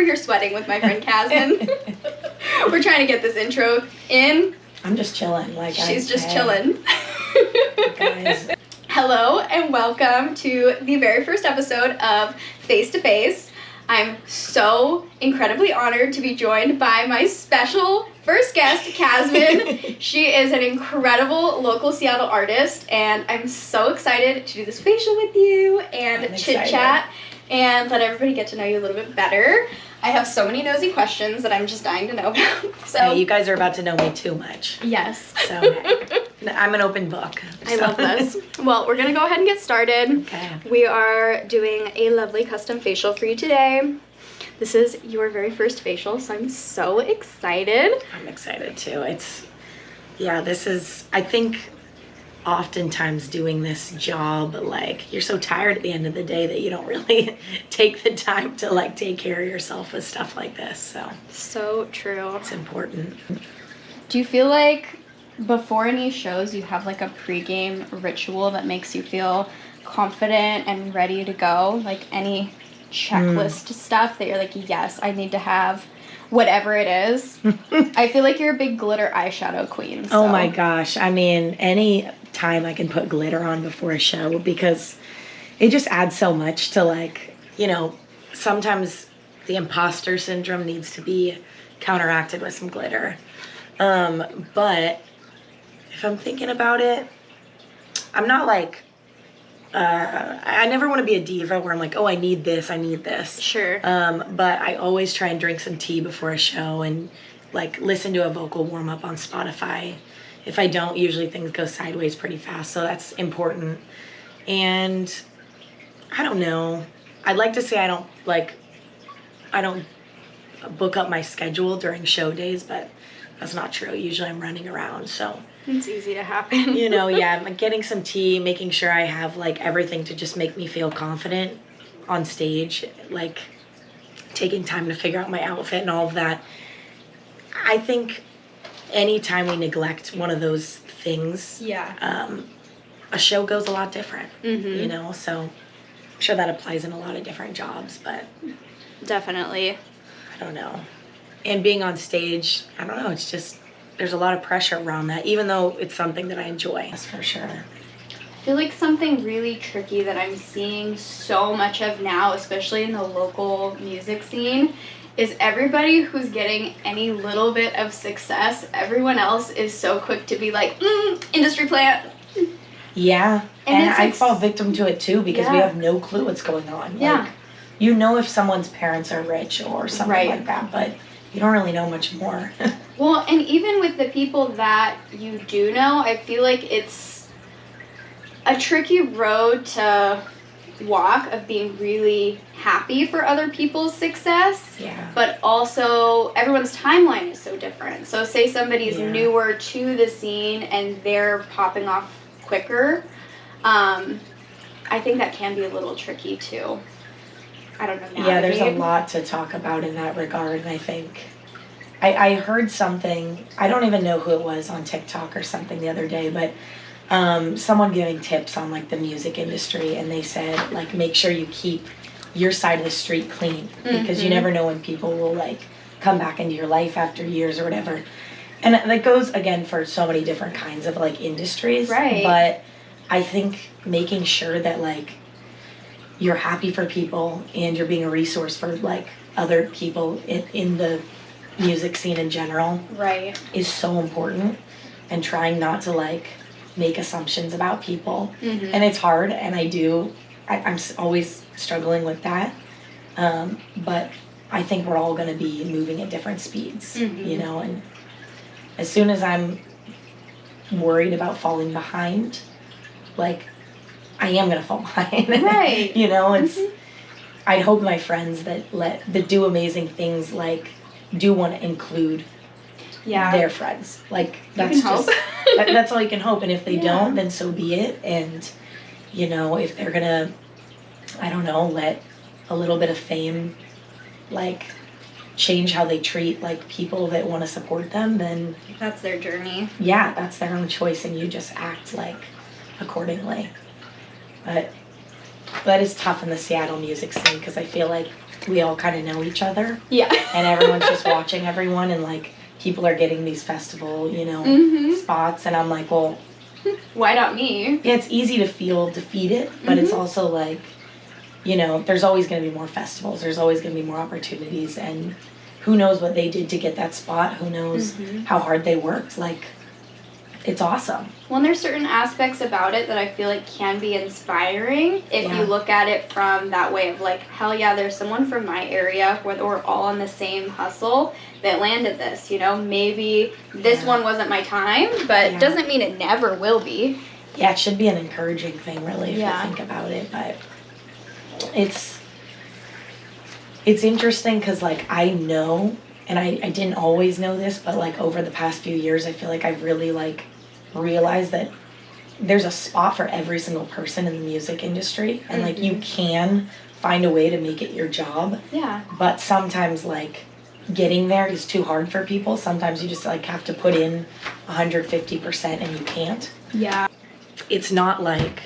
here sweating with my friend Casmin. We're trying to get this intro in. I'm just chilling. She's just chilling. Guys. Hello and welcome to the very first episode of Face to Face. I'm so incredibly honored to be joined by my special first guest, Casmin. She is an incredible local Seattle artist, and I'm so excited to do this facial with you and chit-chat and let everybody get to know you a little bit better. I have so many nosy questions that I'm just dying to know about. So hey, you guys are about to know me too much. Yes. So I'm an open book. I love this. Well, we're gonna go ahead and get started. Okay. We are doing a lovely custom facial for you today. This is your very first facial, so I'm so excited. I'm excited too. This is, I think oftentimes doing this job, like, you're so tired at the end of the day that you don't really take the time to like take care of yourself with stuff like this. So true. It's important. Do you feel like before any shows you have like a pregame ritual that makes you feel confident and ready to go? Like any checklist stuff that you're like, yes, I need to have whatever it is? I feel like you're a big glitter eyeshadow queen. So. Oh my gosh. I mean, any time I can put glitter on before a show, because it just adds so much to, like, you know, sometimes the imposter syndrome needs to be counteracted with some glitter. But if I'm thinking about it, I'm not like, I never want to be a diva where I'm like, oh, I need this. Sure. But I always try and drink some tea before a show and like listen to a vocal warm up on Spotify. If I don't, usually things go sideways pretty fast. So that's important. And I don't know. I'd like to say I don't book up my schedule during show days, but that's not true. Usually I'm running around, so. It's easy to happen. You know, yeah, I'm getting some tea, making sure I have like everything to just make me feel confident on stage, like taking time to figure out my outfit and all of that. I think anytime we neglect one of those things, a show goes a lot different, you know, so I'm sure that applies in a lot of different jobs, but. Definitely. I don't know. And being on stage, I don't know, it's just, there's a lot of pressure around that, even though it's something that I enjoy. That's for sure. I feel like something really tricky that I'm seeing so much of now, especially in the local music scene, is everybody who's getting any little bit of success, everyone else is so quick to be like, industry plant. Yeah, and I fall victim to it too, because we have no clue what's going on. Yeah. Like, you know if someone's parents are rich or something like that, but you don't really know much more. Well, and even with the people that you do know, I feel like it's a tricky road to walk of being really happy for other people's success. Yeah. But also, everyone's timeline is so different. So say somebody's newer to the scene and they're popping off quicker. I think that can be a little tricky too. I don't know. Yeah, there's a lot to talk about in that regard, and I think I heard something, I don't even know who it was on TikTok or something the other day, but someone giving tips on like the music industry, and they said like make sure you keep your side of the street clean, because you never know when people will like come back into your life after years or whatever. And that goes again for so many different kinds of like industries. Right. But I think making sure that like you're happy for people and you're being a resource for like other people in the music scene in general is so important, and trying not to like make assumptions about people. And it's hard, and I'm always struggling with that, but I think we're all going to be moving at different speeds, you know, and as soon as I'm worried about falling behind, like I am going to fall behind. Right. You know, it's, I'd hope my friends that do amazing things, like, do want to include their friends. Like, that's just, that's all you can hope. And if they don't, then so be it. And, you know, if they're going to, I don't know, let a little bit of fame, like, change how they treat, like, people that want to support them, then that's their journey. Yeah, that's their own choice, and you just act, like, accordingly. But that is tough in the Seattle music scene, because I feel like we all kind of know each other. Yeah. And everyone's just watching everyone, and like people are getting these festival, spots, and I'm like, well, why not me? Yeah, it's easy to feel defeated, but it's also like, there's always going to be more festivals. There's always going to be more opportunities, and who knows what they did to get that spot? Who knows how hard they worked? Like, it's awesome. Well, and there's certain aspects about it that I feel like can be inspiring if you look at it from that way of like, hell yeah, there's someone from my area where we're all on the same hustle that landed this, Maybe this one wasn't my time, but doesn't mean it never will be. Yeah, it should be an encouraging thing, really, if you think about it, but it's interesting because, like, I know, and I didn't always know this, but, like, over the past few years, I feel like I've really, like, realized that there's a spot for every single person in the music industry, and, like, you can find a way to make it your job. Yeah. But sometimes, like, getting there is too hard for people. Sometimes you just, like, have to put in 150% and you can't. Yeah. It's not, like...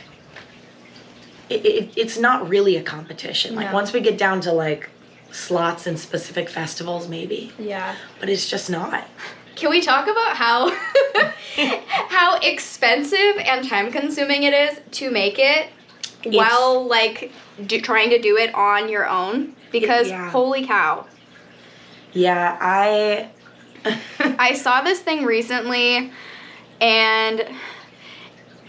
It's not really a competition. Like, once we get down to, like, slots and specific festivals, maybe. Yeah. But it's just not. Can we talk about how how expensive and time consuming it is to make it while, like, trying to do it on your own? Because holy cow. Yeah, I saw this thing recently, and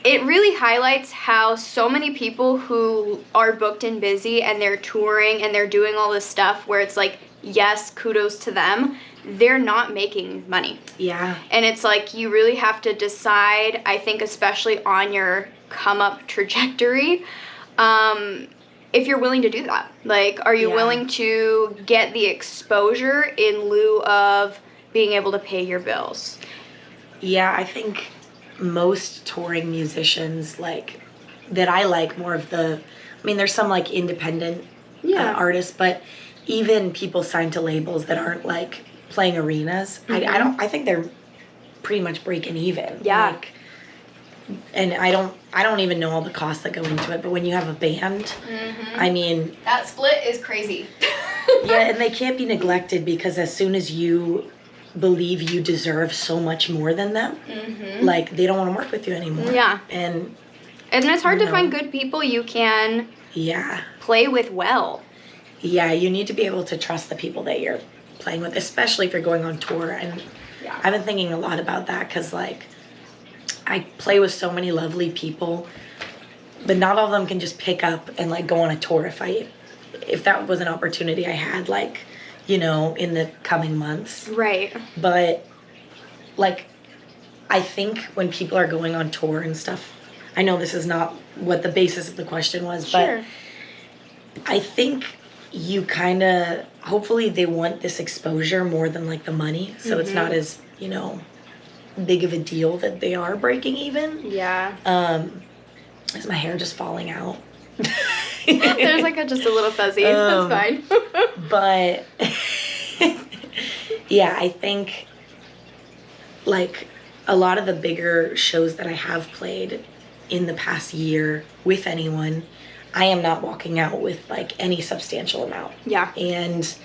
it really highlights how so many people who are booked and busy and they're touring and they're doing all this stuff where it's like, yes, kudos to them, they're not making money. Yeah. And it's like, you really have to decide, I think especially on your come up trajectory, if you're willing to do that. Like, are you willing to get the exposure in lieu of being able to pay your bills? Yeah, I think most touring musicians, like, that I like more of the, I mean, there's some, like, independent artists, but even people signed to labels that aren't, like, playing arenas, I think they're pretty much breaking even. Yeah. Like, and I don't even know all the costs that go into it, but when you have a band, I mean... That split is crazy. Yeah, and they can't be neglected because as soon as you believe you deserve so much more than them, like, they don't want to work with you anymore. Yeah. And it's hard to find good people you can play with well. Yeah, you need to be able to trust the people that you're playing with, especially if you're going on tour. And I've been thinking a lot about that because, like, I play with so many lovely people, but not all of them can just pick up and, like, go on a tour if that was an opportunity I had, like, in the coming months. Right. But, like, I think when people are going on tour and stuff, I know this is not what the basis of the question was, but I think you kind of, hopefully they want this exposure more than, like, the money, so it's not as, big of a deal that they are breaking even. Yeah. Is my hair just falling out? There's, like, just a little fuzzy. That's fine. But, yeah, I think, like, a lot of the bigger shows that I have played in the past year with anyone, I am not walking out with, like, any substantial amount. Yeah. And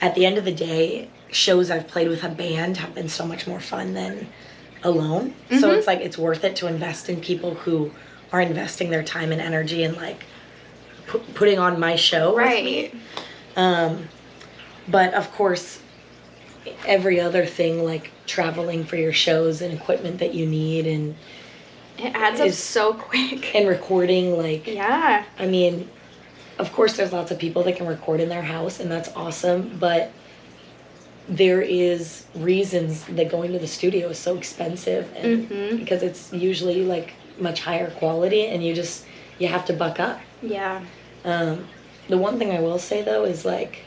at the end of the day, shows I've played with a band have been so much more fun than alone. So it's like, it's worth it to invest in people who are investing their time and energy and, like, putting on my show with me. But of course, every other thing, like traveling for your shows and equipment that you need, and it adds up so quick. And recording, like, I mean, of course there's lots of people that can record in their house, and that's awesome, but there is reasons that going to the studio is so expensive, and because it's usually, like, much higher quality, and you have to buck up. Yeah. The one thing I will say, though, is, like,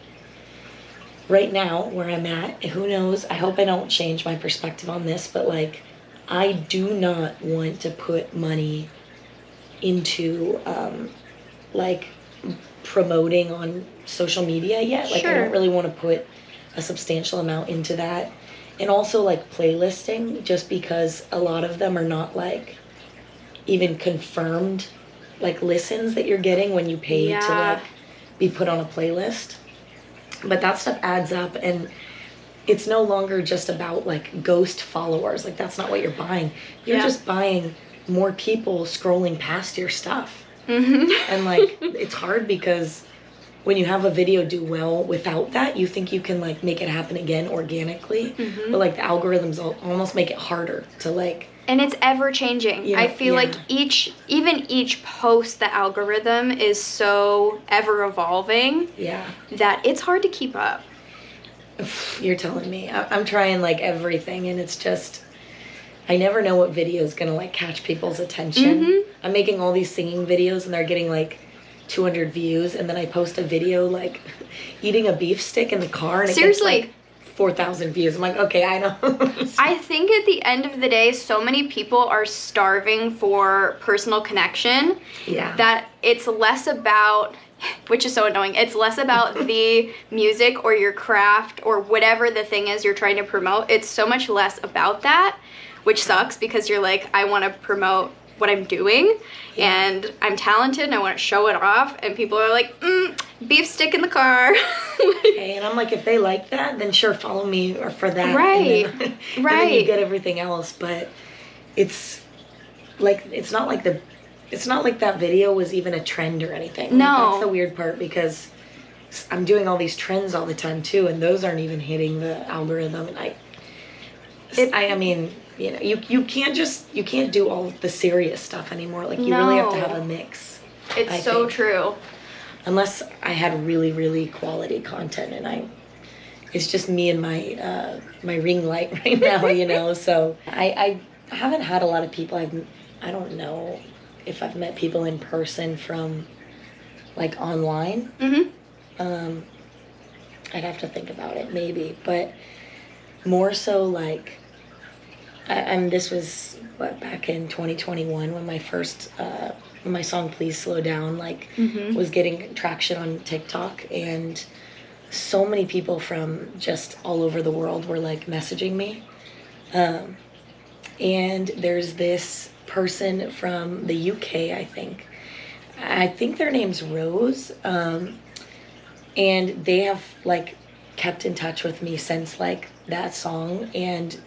right now where I'm at, who knows, I hope I don't change my perspective on this, but, like, I do not want to put money into like promoting on social media yet. Like, I don't really want to put a substantial amount into that. And also, like, playlisting, just because a lot of them are not, like, even confirmed, like, listens that you're getting when you pay to, like, be put on a playlist. But that stuff adds up, and it's no longer just about like ghost followers. Like that's not what you're buying. You're just buying more people scrolling past your stuff. And like it's hard because when you have a video do well without that, you think you can like make it happen again organically. But like the algorithms almost make it harder to like. And it's ever changing. Yeah, I feel like each post, the algorithm is so ever evolving. Yeah. That it's hard to keep up. You're telling me. I'm trying like everything, and it's just, I never know what video is gonna like catch people's attention. I'm making all these singing videos, and they're getting like 200 views, and then I post a video like eating a beef stick in the car, and it gets like 4,000 views. I'm like, okay, I know. I think at the end of the day, so many people are starving for personal connection. Yeah. That it's less about, which is so annoying, it's less about the music or your craft or whatever the thing is you're trying to promote. It's so much less about that, which sucks because you're like, I want to promote what I'm doing, and I'm talented and I want to show it off, and people are like, beef stick in the car. Okay, and I'm like, if they like that, then sure, follow me or for that. Right. And then you get everything else. But it's like, it's not like that video was even a trend or anything. No. Like, that's the weird part, because I'm doing all these trends all the time too, and those aren't even hitting the algorithm. And I mean, you know, you can't do all the serious stuff anymore. Like you really have to have a mix. It's so true. Unless I had really, really quality content, and it's just me and my my ring light right now, you know. So I haven't had a lot of people. I don't know if I've met people in person from like online. I'd have to think about it, maybe, but more so like. This was back in 2021 when my first when my song "Please Slow Down" like was getting traction on TikTok, and so many people from just all over the world were like messaging me, and there's this person from the UK, I think their name's Rose, and they have like kept in touch with me since like that song, and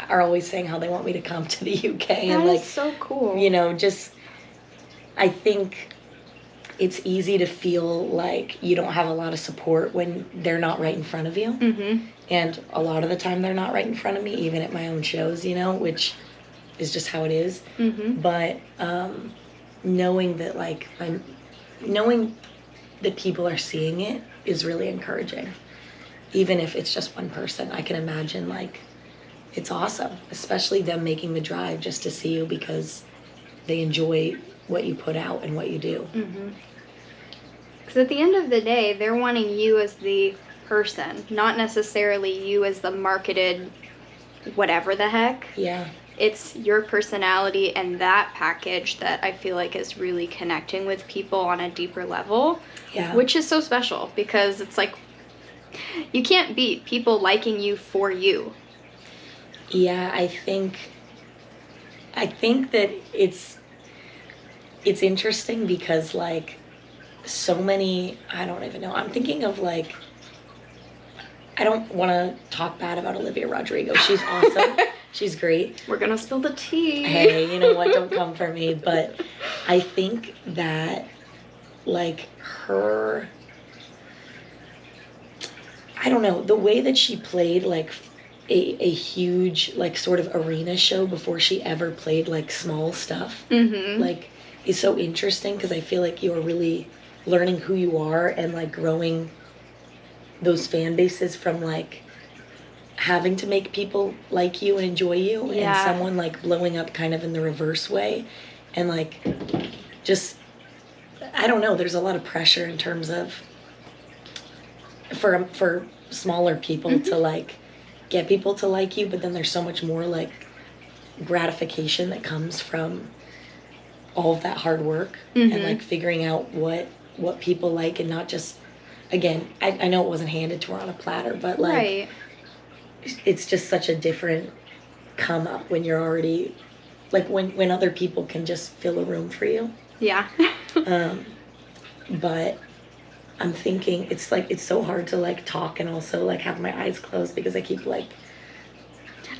are always saying how they want me to come to the UK. And like, so cool. You know, just, I think it's easy to feel like you don't have a lot of support when they're not right in front of you. And a lot of the time they're not right in front of me, even at my own shows, you know, which is just how it is. But knowing that like, knowing that people are seeing it is really encouraging. Even if it's just one person, I can imagine like, it's awesome, especially them making the drive just to see you because they enjoy what you put out and what you do. Because at the end of the day, they're wanting you as the person, not necessarily you as the marketed whatever the heck. Yeah. It's your personality and that package that I feel like is really connecting with people on a deeper level. Yeah. Which is so special because it's like, you can't beat people liking you for you. Yeah, I think that it's interesting because like so many, I don't even know. I'm thinking of like, I don't want to talk bad about Olivia Rodrigo. She's awesome. She's great. We're going to spill the tea. Hey, you know what? Don't come for me. But I think that like her, I don't know, the way that she played like a huge like sort of arena show before she ever played like small stuff like is so interesting, because I feel like you're really learning who you are and like growing those fan bases from like having to make people like you and enjoy you, and someone like blowing up kind of in the reverse way, and like just I don't know, there's a lot of pressure in terms of for smaller people to like get people to like you, but then there's so much more like gratification that comes from all of that hard work and like figuring out what people like, and not just, again, I know it wasn't handed to her on a platter, but like it's just such a different come up when you're already like when other people can just fill a room for you. Yeah. But I'm thinking it's like it's so hard to like talk and also like have my eyes closed because I keep like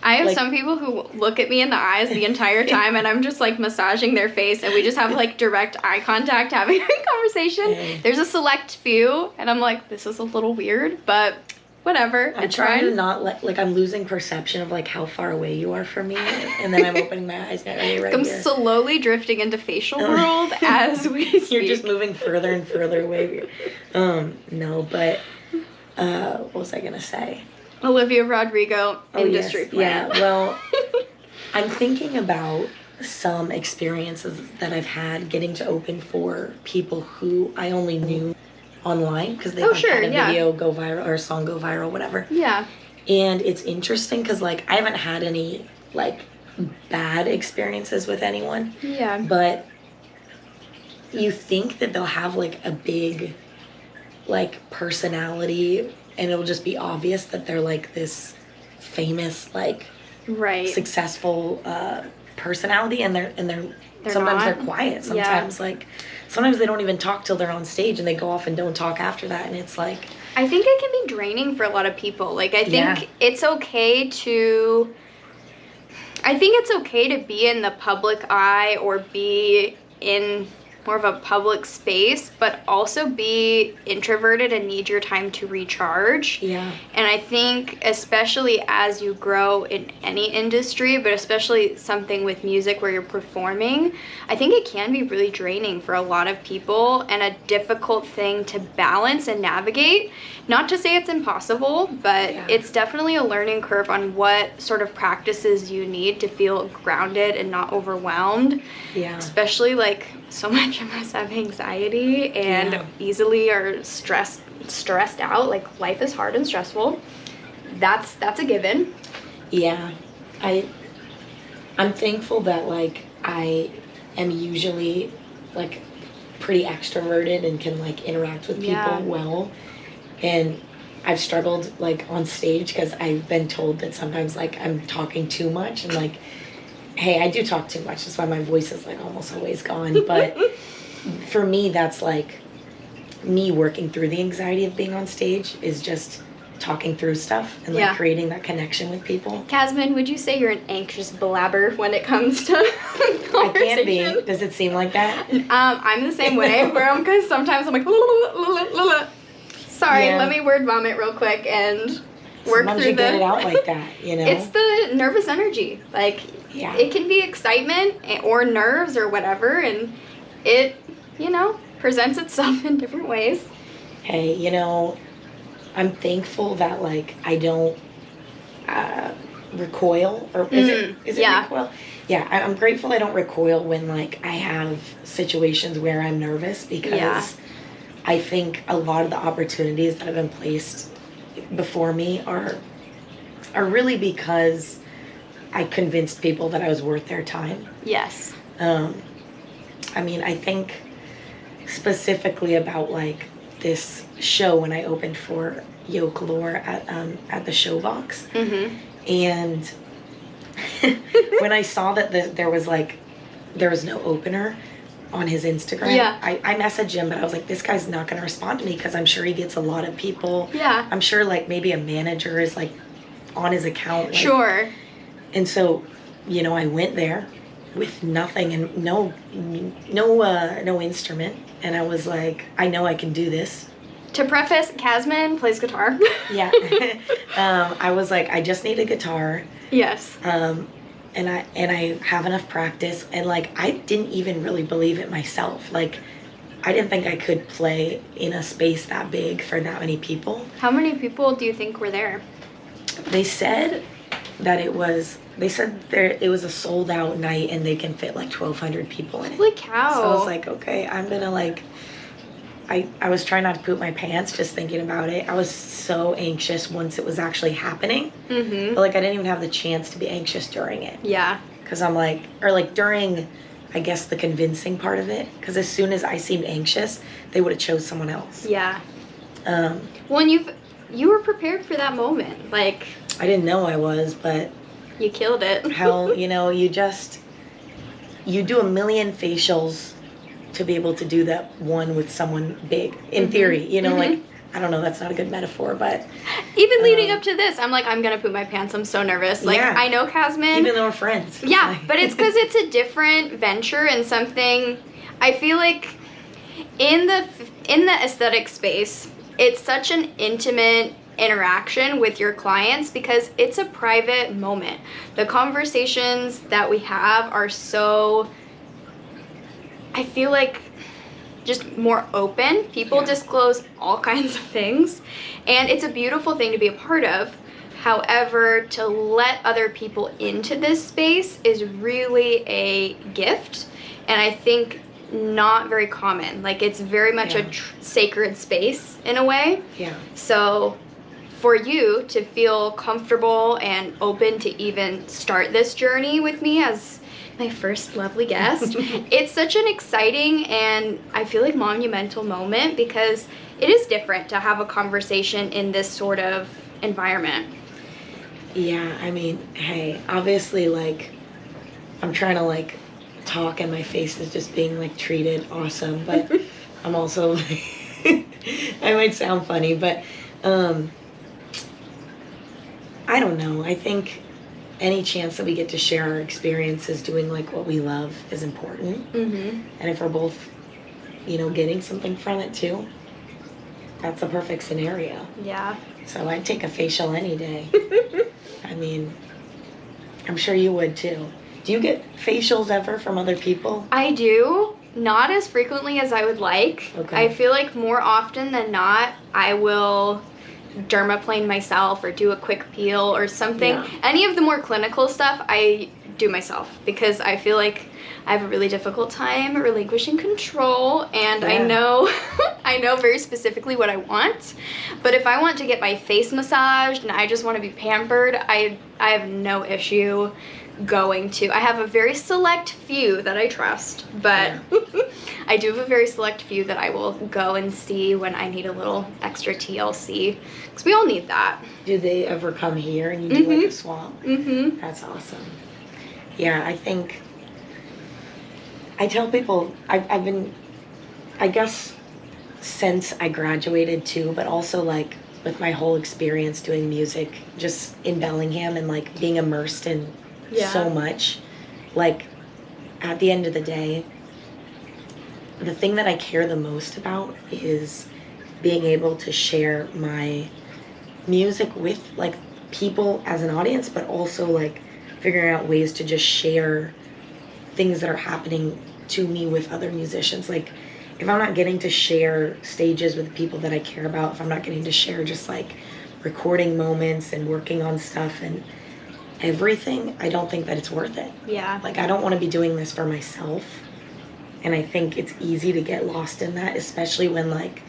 I have some people who look at me in the eyes the entire time and I'm just like massaging their face and we just have like direct eye contact having a conversation. There's a select few and I'm like, this is a little weird, but whatever. I'm trying to not let, like, I'm losing perception of like how far away you are from me, and then I'm opening my eyes now. Right I'm here. Slowly drifting into facial world as we speak. You're just moving further and further away. No, but what was I gonna say? Olivia Rodrigo, industry plan. Yeah, well, I'm thinking about some experiences that I've had getting to open for people who I only knew online because they had a video go viral or a song go viral, whatever. Yeah. And it's interesting because like I haven't had any like bad experiences with anyone. Yeah. But you think that they'll have like a big like personality and it'll just be obvious that they're like this famous like successful personality and they're sometimes they're quiet. Sometimes sometimes they don't even talk till they're on stage and they go off and don't talk after that, and it's like I think it can be draining for a lot of people. Like I think it's okay to be in the public eye or be in more of a public space, but also be introverted and need your time to recharge. Yeah. And I think especially as you grow in any industry, but especially something with music where you're performing, I think it can be really draining for a lot of people and a difficult thing to balance and navigate. Not to say it's impossible, but it's definitely a learning curve on what sort of practices you need to feel grounded and not overwhelmed. Yeah. Especially like so much of us have anxiety and easily are stressed out. Like life is hard and stressful. That's a given. Yeah. I'm thankful that like I am usually like pretty extroverted and can like interact with people well. And I've struggled like on stage because I've been told that sometimes like I'm talking too much and like, hey, I do talk too much. That's why my voice is like almost always gone. But for me, that's like me working through the anxiety of being on stage is just talking through stuff and like creating that connection with people. Casmin, would you say you're an anxious blabber when it comes to conversation? I can be. Does it seem like that? I'm the same way because sometimes I'm like, sorry, let me word vomit real quick and work Sometimes through you get it out like that, you know? It's the nervous energy. Like, it can be excitement or nerves or whatever, and it, presents itself in different ways. Hey, I'm thankful that, like, I don't recoil, or is it recoil? Yeah, I'm grateful I don't recoil when, like, I have situations where I'm nervous because I think a lot of the opportunities that have been placed before me are really because I convinced people that I was worth their time. Yes. I mean, I think specifically about like this show when I opened for Yo Calor at the Showbox. Mm-hmm. And when I saw that there was no opener on his Instagram, I messaged him, but I was like, this guy's not going to respond to me because I'm sure he gets a lot of people. Yeah. I'm sure like maybe a manager is like on his account. Like, sure. And so, I went there with nothing and no instrument, and I was like, I know I can do this. To preface, Casmin plays guitar. Yeah. I was like, I just need a guitar. Yes. And I have enough practice, and like I didn't even really believe it myself. Like I didn't think I could play in a space that big for that many people. How many people do you think were there? They said that it was a sold out night and they can fit like 1,200 people in it. Holy cow. So I was like, okay, I'm gonna like, I was trying not to poop my pants just thinking about it. I was so anxious once it was actually happening. Mm-hmm. But like I didn't even have the chance to be anxious during it. Yeah. Because I'm like, or like during, I guess, the convincing part of it. Because as soon as I seemed anxious, they would have chose someone else. Yeah. Well, and you were prepared for that moment. Like, I didn't know I was, but you killed it. hell, you do a million facials to be able to do that one with someone big, in theory, you know, like, I don't know, that's not a good metaphor, but... Even leading up to this, I'm like, I'm going to poop my pants. I'm so nervous. Like, I know Kasman. Even though we're friends. Yeah, but it's because it's a different venture and something... I feel like in the aesthetic space, it's such an intimate interaction with your clients because it's a private moment. The conversations that we have are so... I feel like... just more open. People disclose all kinds of things, and it's a beautiful thing to be a part of. However, to let other people into this space is really a gift, and I think not very common. Like, it's very much a sacred space in a way. Yeah. So for you to feel comfortable and open to even start this journey with me as my first lovely guest. It's such an exciting and I feel like monumental moment because it is different to have a conversation in this sort of environment. Yeah, I mean, hey, obviously, like, I'm trying to, like, talk and my face is just being, like, treated awesome, but I'm also, like, I might sound funny, but, I don't know. I think any chance that we get to share our experiences doing like what we love is important. And if we're both, you know, getting something from it too, that's a perfect scenario. Yeah. So I'd take a facial any day. I mean, I'm sure you would too. Do you get facials ever from other people? I do. Not as frequently as I would like. Okay. I feel like more often than not, I will dermaplane myself or do a quick peel or something. Yeah. Any of the more clinical stuff I do myself because I feel like I have a really difficult time relinquishing control, and I know I know very specifically what I want. But if I want to get my face massaged and I just want to be pampered, I have no issue going to. I have a very select few that I trust, but I do have a very select few that I will go and see when I need a little extra TLC, because we all need that. Do they ever come here and you do like a swap? That's awesome. Yeah, I think I tell people I've been, I guess, since I graduated too, but also like with my whole experience doing music just in Bellingham and like being immersed in so much, like at the end of the day, the thing that I care the most about is being able to share my music with like people as an audience, but also like figuring out ways to just share things that are happening to me with other musicians. Like if I'm not getting to share stages with people that I care about, if I'm not getting to share just like recording moments and working on stuff and everything, I don't think that it's worth it. Yeah. Like I don't want to be doing this for myself. And I think it's easy to get lost in that, especially when like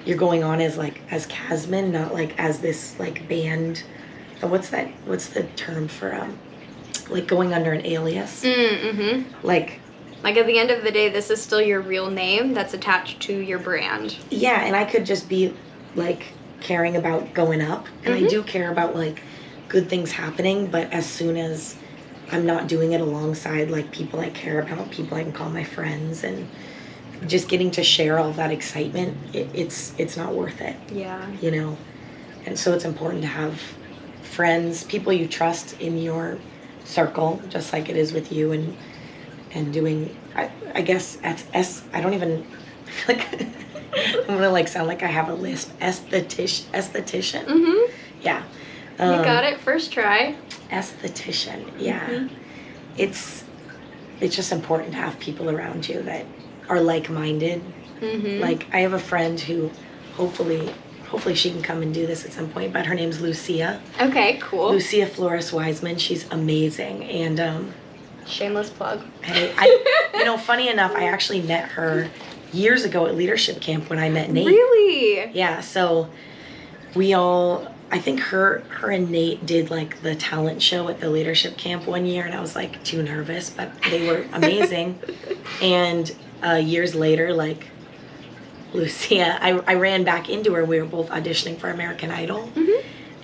you're going on as like as Kasman, not like as this like band. What's the term for like going under an alias? Like at the end of the day, this is still your real name that's attached to your brand. Yeah, and I could just be like caring about going up, and I do care about like good things happening, but as soon as I'm not doing it alongside like people I care about, people I can call my friends, and just getting to share all that excitement, it's not worth it. Yeah. You know? And so it's important to have friends, people you trust in your circle, just like it is with you, and doing, I guess, I don't even, I feel like, I'm gonna like sound like I have a lisp, esthetician. Yeah. You got it, first try. Esthetician, yeah. It's just important to have people around you that are like-minded. Like, I have a friend who hopefully she can come and do this at some point, but her name's Lucia. Okay, cool. Lucia Flores Wiseman. She's amazing. And shameless plug. Hey, you know, funny enough, I actually met her years ago at leadership camp when I met Nate. Really? Yeah, so we all, I think her and Nate did like the talent show at the leadership camp one year, and I was like too nervous, but they were amazing. And years later, like Lucia, I ran back into her. We were both auditioning for American Idol.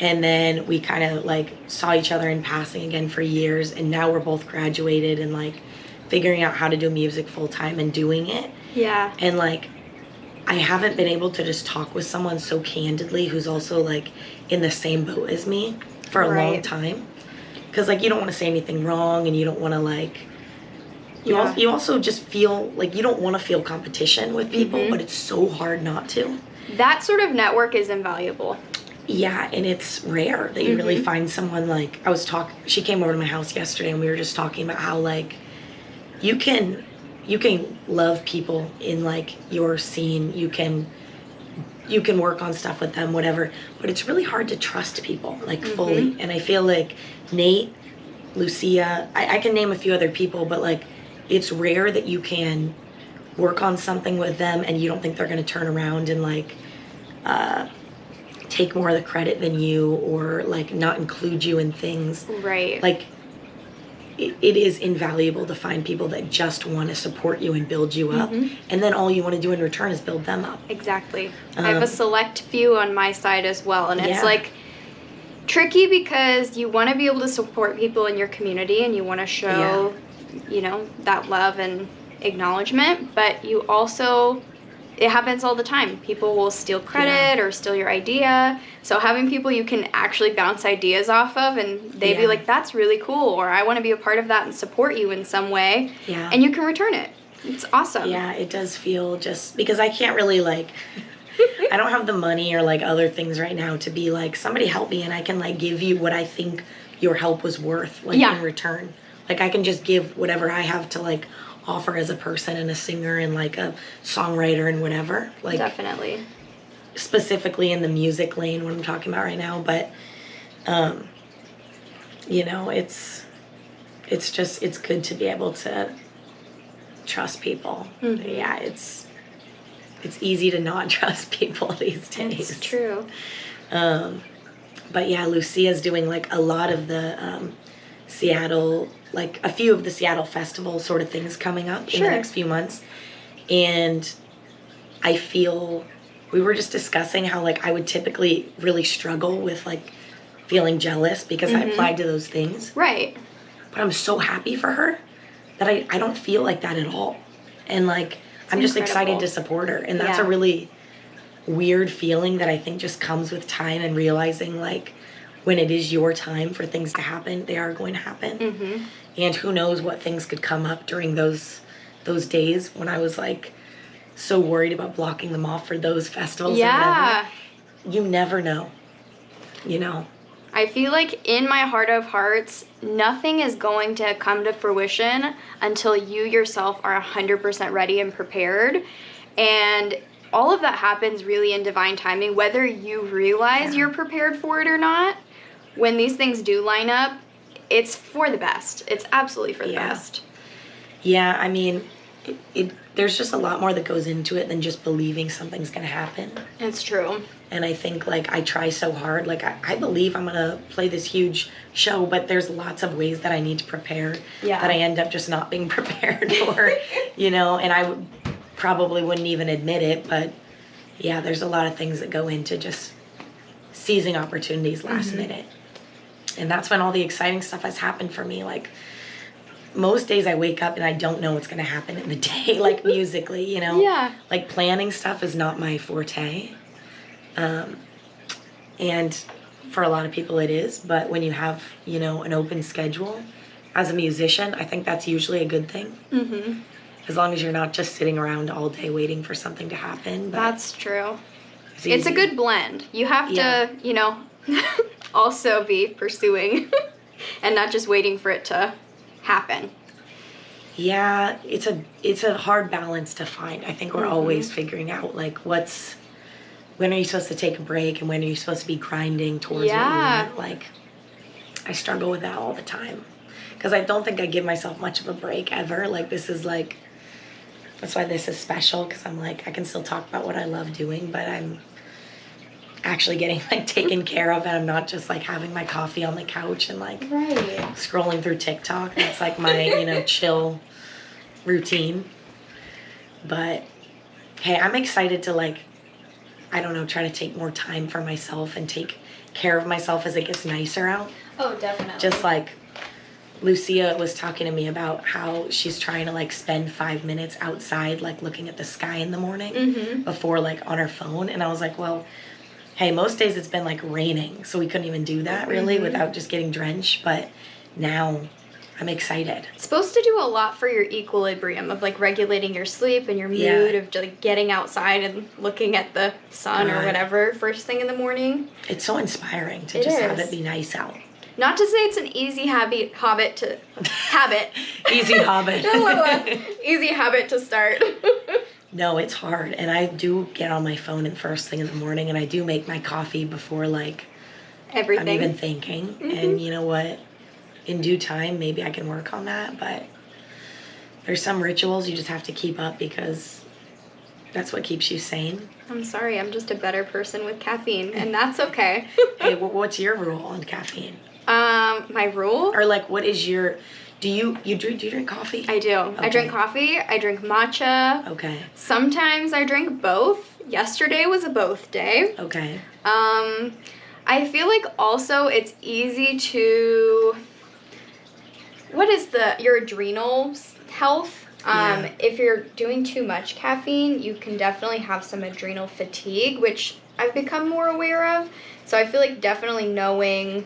And then we kind of like saw each other in passing again for years, and now we're both graduated and like figuring out how to do music full time and doing it. Yeah. And like, I haven't been able to just talk with someone so candidly who's also like in the same boat as me for a long time. Because like, you don't want to say anything wrong, and you don't want to like, you also just feel like you don't want to feel competition with people, but it's so hard not to. That sort of network is invaluable. Yeah, and it's rare that you really find someone like, she came over to my house yesterday, and we were just talking about how like you can love people in like your scene, you can work on stuff with them, whatever, but it's really hard to trust people like fully. And I feel like Nate, Lucia, I can name a few other people, but like it's rare that you can work on something with them and you don't think they're going to turn around and like take more of the credit than you, or like not include you in things. Right. Like it is invaluable to find people that just want to support you and build you up, and then all you want to do in return is build them up. Exactly. I have a select few on my side as well, and it's like tricky because you want to be able to support people in your community and you want to show you know, that love and acknowledgement, but you also, it happens all the time. People will steal credit or steal your idea. So having people you can actually bounce ideas off of, and they'd be like, that's really cool, or I want to be a part of that and support you in some way. Yeah. And you can return it. It's awesome. Yeah, it does feel, just because I can't really like, I don't have the money or like other things right now to be like, somebody help me and I can like give you what I think your help was worth, like in return. Like I can just give whatever I have to like offer as a person and a singer and like a songwriter and whatever. Like definitely. Specifically in the music lane, what I'm talking about right now, but you know, it's good to be able to trust people. Yeah, it's easy to not trust people these days. It's true. But yeah, Lucia's doing like a lot of the Seattle, like a few of the Seattle festival sort of things coming up in the next few months. And I feel, we were just discussing how like I would typically really struggle with like feeling jealous because I applied to those things. Right. But I'm so happy for her that I don't feel like that at all. And like, I'm just excited to support her. And that's a really weird feeling that I think just comes with time and realizing like when it is your time for things to happen, they are going to happen. And who knows what things could come up during those days when I was like so worried about blocking them off for those festivals. Yeah. You never know, you know. I feel like in my heart of hearts, nothing is going to come to fruition until you yourself are 100% ready and prepared. And all of that happens really in divine timing, whether you realize you're prepared for it or not. When these things do line up, it's for the best. It's absolutely for the best. Yeah, I mean, there's just a lot more that goes into it than just believing something's going to happen. It's true. And I think, like, I try so hard. Like, I believe I'm going to play this huge show, but there's lots of ways that I need to prepare that I end up just not being prepared for, you know, and I probably wouldn't even admit it, but yeah, there's a lot of things that go into just seizing opportunities last minute. And that's when all the exciting stuff has happened for me. Like, most days I wake up and I don't know what's going to happen in the day, like musically, you know? Yeah. Like, planning stuff is not my forte. And for a lot of people it is, but when you have, you know, an open schedule as a musician, I think that's usually a good thing. As long as you're not just sitting around all day waiting for something to happen. But that's true. It's a good blend. You have to, you know, also be pursuing and not just waiting for it to happen. Yeah, it's a hard balance to find. I think we're always figuring out like when are you supposed to take a break and when are you supposed to be grinding towards what you want. Like, I struggle with that all the time because I don't think I give myself much of a break ever. Like, this is like, that's why this is special, because I'm like, I can still talk about what I love doing, but I'm actually getting like taken care of, and I'm not just like having my coffee on the couch and like scrolling through TikTok. That's like my, you know, chill routine. But hey, I'm excited to like, I don't know, try to take more time for myself and take care of myself as it gets nicer out. Oh, definitely. Just like Lucia was talking to me about how she's trying to like spend 5 minutes outside, like looking at the sky in the morning before like on her phone. And I was like, well, hey, most days it's been like raining, so we couldn't even do that really without just getting drenched. But now I'm excited. It's supposed to do a lot for your equilibrium of like regulating your sleep and your mood of like getting outside and looking at the sun or whatever first thing in the morning. It's so inspiring to just have it be nice out. Not to say it's an easy habit. Easy habit. Easy habit to start. No, it's hard. And I do get on my phone and first thing in the morning, and I do make my coffee before like everything. I'm even thinking. And you know what? In due time, maybe I can work on that. But there's some rituals you just have to keep up because that's what keeps you sane. I'm sorry, I'm just a better person with caffeine, and that's okay. Hey, what's your rule on caffeine? My rule? Or like, what is your... Do you drink coffee? I do. Okay. I drink coffee. I drink matcha. Okay. Sometimes I drink both. Yesterday was a both day. Okay. I feel like also it's easy to... What is your adrenal health? If you're doing too much caffeine, you can definitely have some adrenal fatigue, which I've become more aware of. So I feel like definitely knowing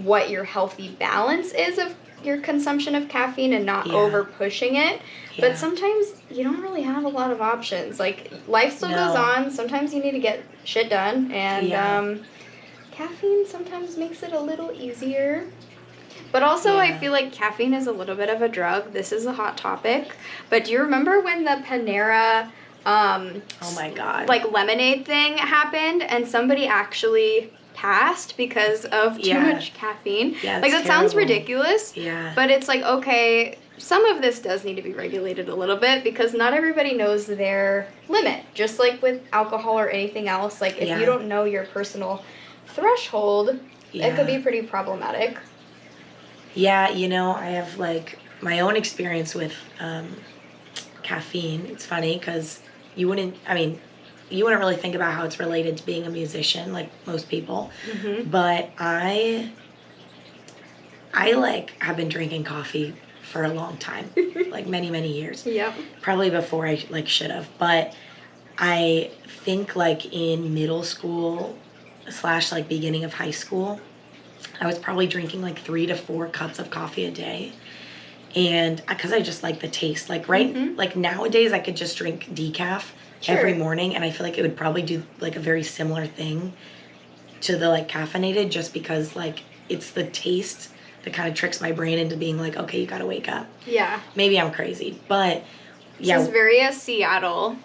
what your healthy balance is of your consumption of caffeine and not over pushing it. Yeah. But sometimes you don't really have a lot of options. Like, life still goes on. Sometimes you need to get shit done. And caffeine sometimes makes it a little easier. But also, I feel like caffeine is a little bit of a drug. This is a hot topic. But do you remember when the Panera... oh my God. Like, lemonade thing happened and somebody actually... passed because of too much caffeine. Yeah, like, that sounds ridiculous. Yeah. But it's like, okay, some of this does need to be regulated a little bit because not everybody knows their limit. Just like with alcohol or anything else, like if you don't know your personal threshold, it could be pretty problematic. Yeah, you know, I have like my own experience with caffeine. It's funny because you wouldn't really think about how it's related to being a musician, like most people. But I like have been drinking coffee for a long time, like many, many years. Yep. Probably before I like should have. But I think like in middle school / like beginning of high school, I was probably drinking like 3 to 4 cups of coffee a day. And because I just like the taste, like like nowadays I could just drink decaf every morning, and I feel like it would probably do like a very similar thing to the like caffeinated, just because like it's the taste that kind of tricks my brain into being like, okay, you gotta wake up. Yeah. Maybe I'm crazy, but yeah. This is very Seattle.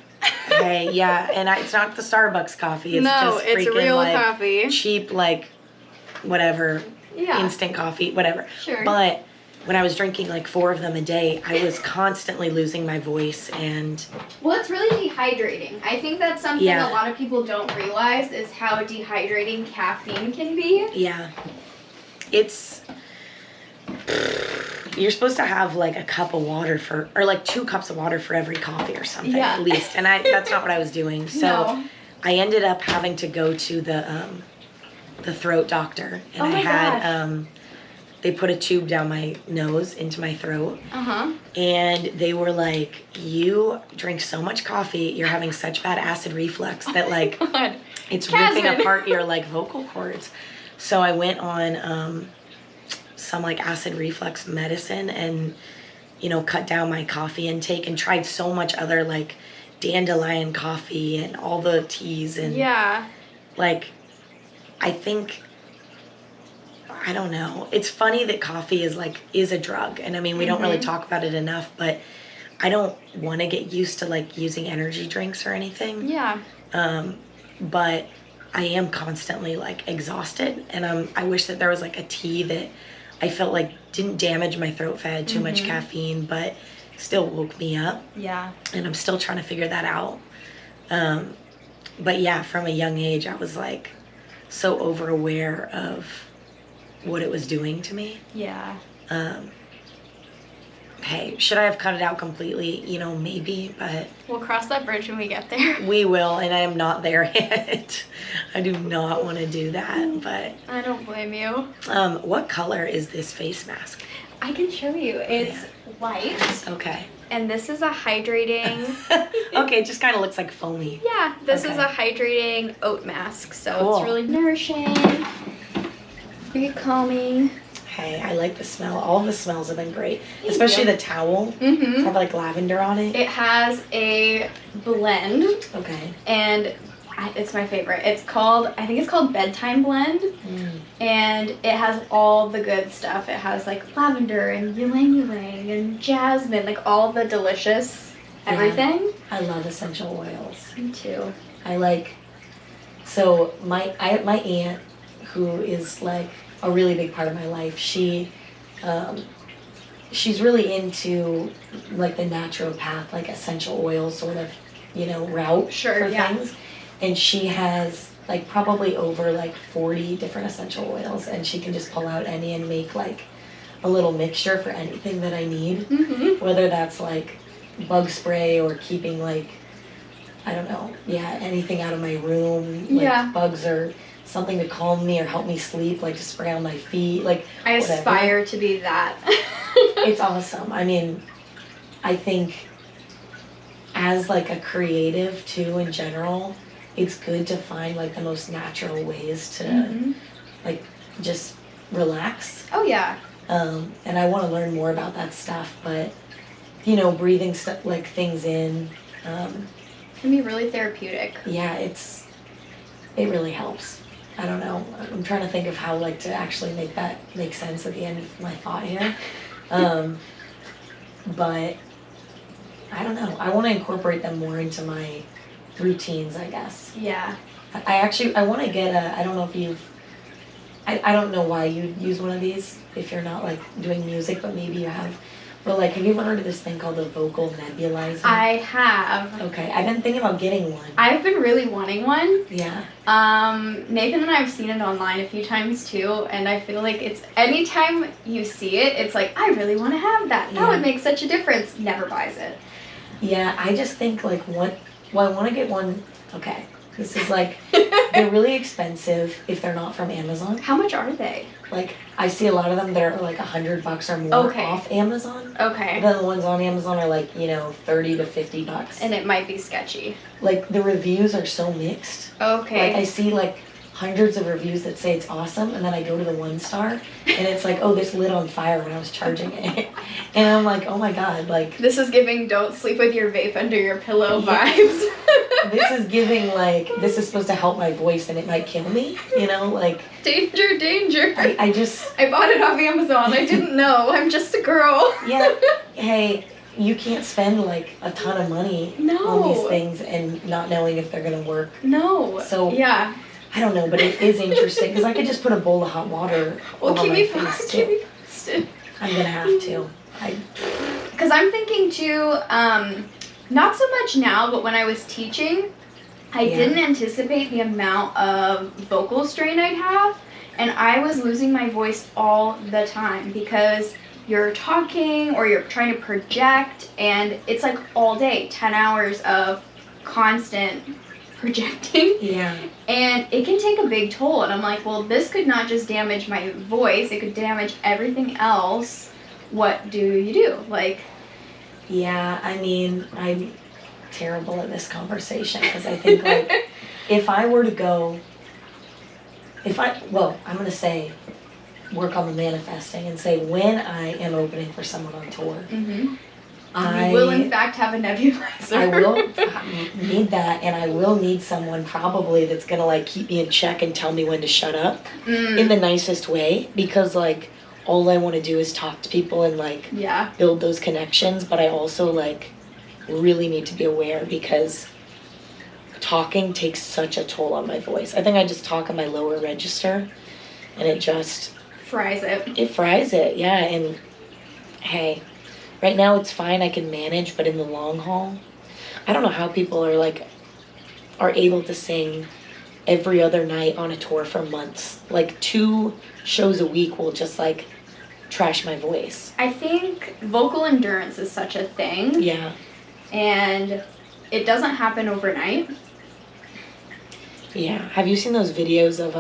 Hey, yeah, and it's not the Starbucks coffee. It's just freaking, it's real like, coffee. Cheap, like whatever, instant coffee, whatever. Sure. But when I was drinking like 4 of them a day, I was constantly losing my voice and... Well, it's really dehydrating. I think that's something a lot of people don't realize is how dehydrating caffeine can be. Yeah. It's... You're supposed to have like a cup of water or like 2 cups of water for every coffee or something at least. And that's not what I was doing. So I ended up having to go to the throat doctor. And I had... They put a tube down my nose into my throat. And they were like, you drink so much coffee, you're having such bad acid reflux that like it's ripping apart your like vocal cords. So I went on some like acid reflux medicine and, you know, cut down my coffee intake and tried so much other like dandelion coffee and all the teas and like I think... I don't know. It's funny that coffee is a drug. And I mean, we don't really talk about it enough, but I don't want to get used to like using energy drinks or anything. Yeah. But I am constantly like exhausted, and I wish that there was like a tea that I felt like didn't damage my throat if I had too much caffeine, but still woke me up. Yeah. And I'm still trying to figure that out. But yeah, from a young age, I was like so over-aware of what it was doing to me. Yeah. Hey, should I have cut it out completely? You know, maybe, but... We'll cross that bridge when we get there. We will, and I am not there yet. I do not want to do that, but... I don't blame you. What color is this face mask? I can show you. It's white. Okay. And this is a hydrating. Okay, it just kind of looks like foamy. Yeah, this is a hydrating oat mask. So cool. It's really nourishing, very calming. Hey, I like the smell. All the smells have been great, especially the towel. Mm-hmm. Have like lavender on it. It has a blend. Okay. And it's my favorite. I think it's called Bedtime Blend. And it has all the good stuff. It has like lavender and ylang ylang and jasmine, like all the delicious everything. Yeah, I love essential oils. Me too. So my aunt, who is like a really big part of my life, she's really into like the naturopath, like essential oil sort of, route for things. And she has like probably over like 40 different essential oils, and she can just pull out any and make like a little mixture for anything that I need. Mm-hmm. Whether that's like bug spray or keeping like, I don't know, anything out of my room, like bugs or something to calm me or help me sleep, like to spray on my feet, like I aspire to be that. It's awesome. I mean, I think as like a creative too in general, it's good to find like the most natural ways to like just relax. Oh yeah. And I want to learn more about that stuff, but breathing stuff like things in can be really therapeutic. Yeah, it really helps. I don't know. I'm trying to think of how like to actually make that make sense at the end of my thought here. But I don't know. I want to incorporate them more into my routines, I guess. Yeah. I want to get I don't know if I don't know why you use one of these if you're not like doing music, but maybe you have. But like, have you ever heard of this thing called the vocal nebulizer? I have. Okay, I've been thinking about getting one. I've been really wanting one. Yeah. Nathan and I have seen it online a few times too, and I feel like it's anytime you see it, it's like, I really want to have that. That would make such a difference. Never buys it. Yeah, I just think like I want to get one. Okay, this is like, they're really expensive if they're not from Amazon. How much are they? Like, I see a lot of them that are like $100 or more off Amazon. Okay. But then the ones on Amazon are like, $30 to $50. And it might be sketchy. Like, the reviews are so mixed. Okay. Like, I see like hundreds of reviews that say it's awesome, and then I go to the 1-star, and it's like, oh, this lit on fire when I was charging it. And I'm like, oh my god, like... This is giving don't sleep with your vape under your pillow vibes. This is giving, like, this is supposed to help my voice and it might kill me, like... Danger, danger. I just... I bought it off Amazon. I didn't know. I'm just a girl. Yeah. Hey, you can't spend, like, a ton of money on these things and not knowing if they're going to work. No. So... Yeah. I don't know, but it is interesting, because I could just put a bowl of hot water over my face, too. Keep me posted. I'm going to have to. Because I'm thinking, too, not so much now, but when I was teaching, I didn't anticipate the amount of vocal strain I'd have, and I was losing my voice all the time, because you're talking or you're trying to project, and it's like all day, 10 hours of constant projecting. Yeah. And it can take a big toll, and I'm like, well, this could not just damage my voice, it could damage everything else. What do you do? Like... Yeah, I mean, I'm terrible at this conversation, because I think, like, if I were to go, I'm going to say, work on the manifesting and say when I am opening for someone on tour, I will in fact have a nebulizer. I will need that, and I will need someone probably that's going to, like, keep me in check and tell me when to shut up in the nicest way, because, like, all I want to do is talk to people and, like, build those connections, but I also, like, really need to be aware, because talking takes such a toll on my voice. I think I just talk in my lower register, and it just... fries it. It fries it, yeah, and hey, right now it's fine, I can manage, but in the long haul, I don't know how people are able to sing every other night on a tour for months. Like, 2 shows a week will just, like, trash my voice. I think vocal endurance is such a thing. Yeah. And it doesn't happen overnight. Yeah. Have you seen those videos of,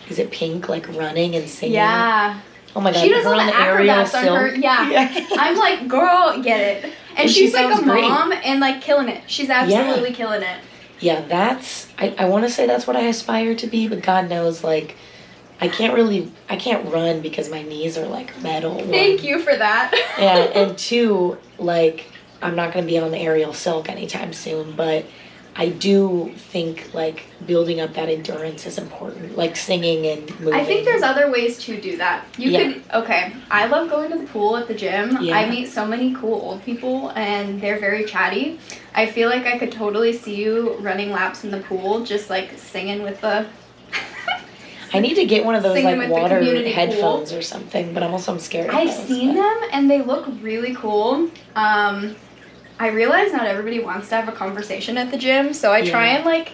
is it Pink, like, running and singing? Yeah. Oh my god, she does her all the on the aerial acrobats on her. silk. Yeah. I'm like, girl, get it. And she she's like a sounds great. mom and like killing it. She's absolutely killing it. Yeah, that's, I want to say that's what I aspire to be, but God knows, like, I can't run because my knees are like metal. Thank you for that. Yeah, and two, like, I'm not going to be on the aerial silk anytime soon, but I do think, like, building up that endurance is important, like singing and moving. I think there's other ways to do that. Okay, I love going to the pool at the gym. Yeah. I meet so many cool old people, and they're very chatty. I feel like I could totally see you running laps in the pool, just, like, singing with the... I need to get one of those, like, water headphones pool. Or something, but I'm scared of I've those, seen them, and they look really cool. I realize not everybody wants to have a conversation at the gym, so I try and, like,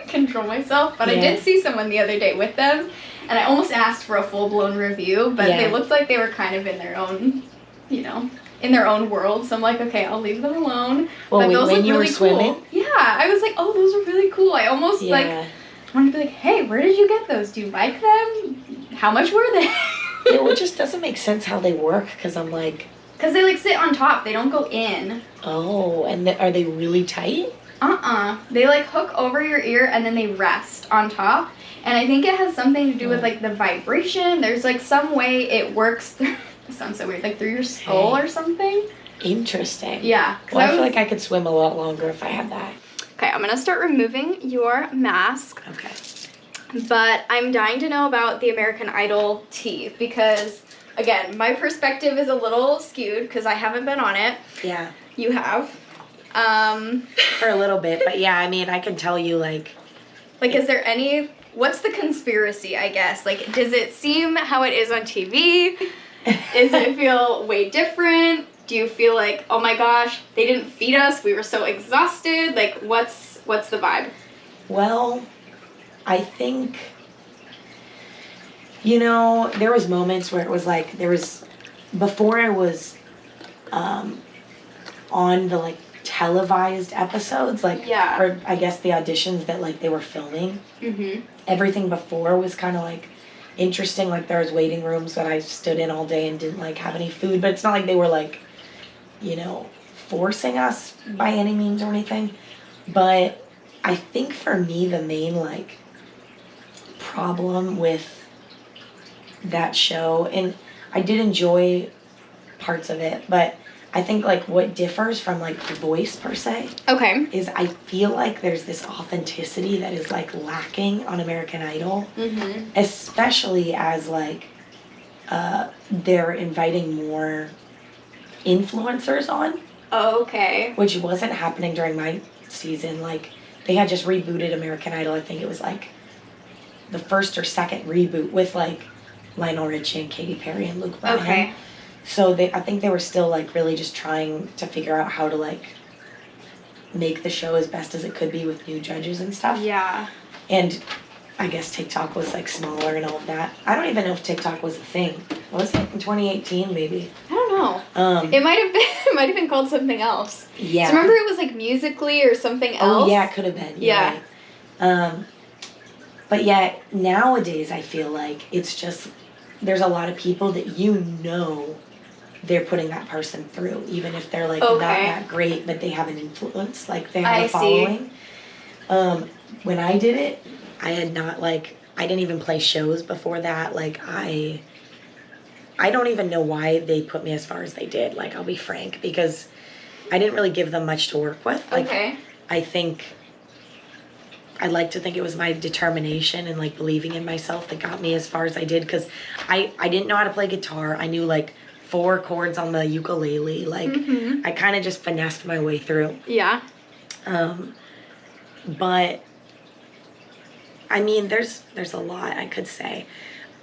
control myself. But I did see someone the other day with them, and I almost asked for a full-blown review, but they looked like they were kind of in their own, you know, in their own world. So I'm like, okay, I'll leave them alone. Well, but those when look you really were swimming? cool. Yeah, I was like, oh, those are really cool. I almost, like, wanted to be like, hey, where did you get those? Do you like them? How much were they? Yeah, well, it just doesn't make sense how they work, because I'm like... Because they, like, sit on top. They don't go in. Oh, and are they really tight? They, like, hook over your ear, and then they rest on top. And I think it has something to do with, like, the vibration. There's, like, some way it works through... It sounds so weird. Like, through your skull or something. Interesting. Yeah. Well, I feel like I could swim a lot longer if I had that. Okay, I'm going to start removing your mask. Okay. But I'm dying to know about the American Idol teeth because, again, my perspective is a little skewed because I haven't been on it. Yeah. You have. For a little bit, but yeah, I mean, I can tell you, like... Like, is there any... What's the conspiracy, I guess? Like, does it seem how it is on TV? Does it feel way different? Do you feel like, oh my gosh, they didn't feed us, we were so exhausted? Like, what's the vibe? Well, I think, you know, there was moments where it was like, before I was on the, like, televised episodes, like, or I guess the auditions that, like, they were filming, everything before was kind of, like, interesting. Like, there was waiting rooms that I stood in all day and didn't, like, have any food, but it's not like they were, like, you know, forcing us by any means or anything. But I think for me, the main, like, problem with that show, and I did enjoy parts of it, but I think, like, what differs from, like, The Voice, per se, is I feel like there's this authenticity that is, like, lacking on American Idol, especially as, like, they're inviting more influencers on. Which wasn't happening during my season. Like, they had just rebooted American Idol. I think it was, like, the first or second reboot with, like, Lionel Richie and Katy Perry and Luke Bryan. So I think they were still, like, really just trying to figure out how to, like, make the show as best as it could be with new judges and stuff. Yeah. And I guess TikTok was, like, smaller and all of that. I don't even know if TikTok was a thing. Was it in 2018, maybe? I don't know. It might have been called something else. Yeah. So remember it was, like, Musical.ly or something else? Oh, yeah, it could have been. Yeah. Right. But yeah, nowadays I feel like it's just, there's a lot of people that you know they're putting that person through, even if they're, like, not that great, but they have an influence, like, they have a following. When I did it, I had not, like, I didn't even play shows before that. Like, I don't even know why they put me as far as they did, like, I'll be frank, because I didn't really give them much to work with. Like, I think, I'd like to think it was my determination and, like, believing in myself that got me as far as I did, because I didn't know how to play guitar. I knew, like, 4 chords on the ukulele. Like, I kind of just finessed my way through. Yeah. But, I mean, there's a lot I could say.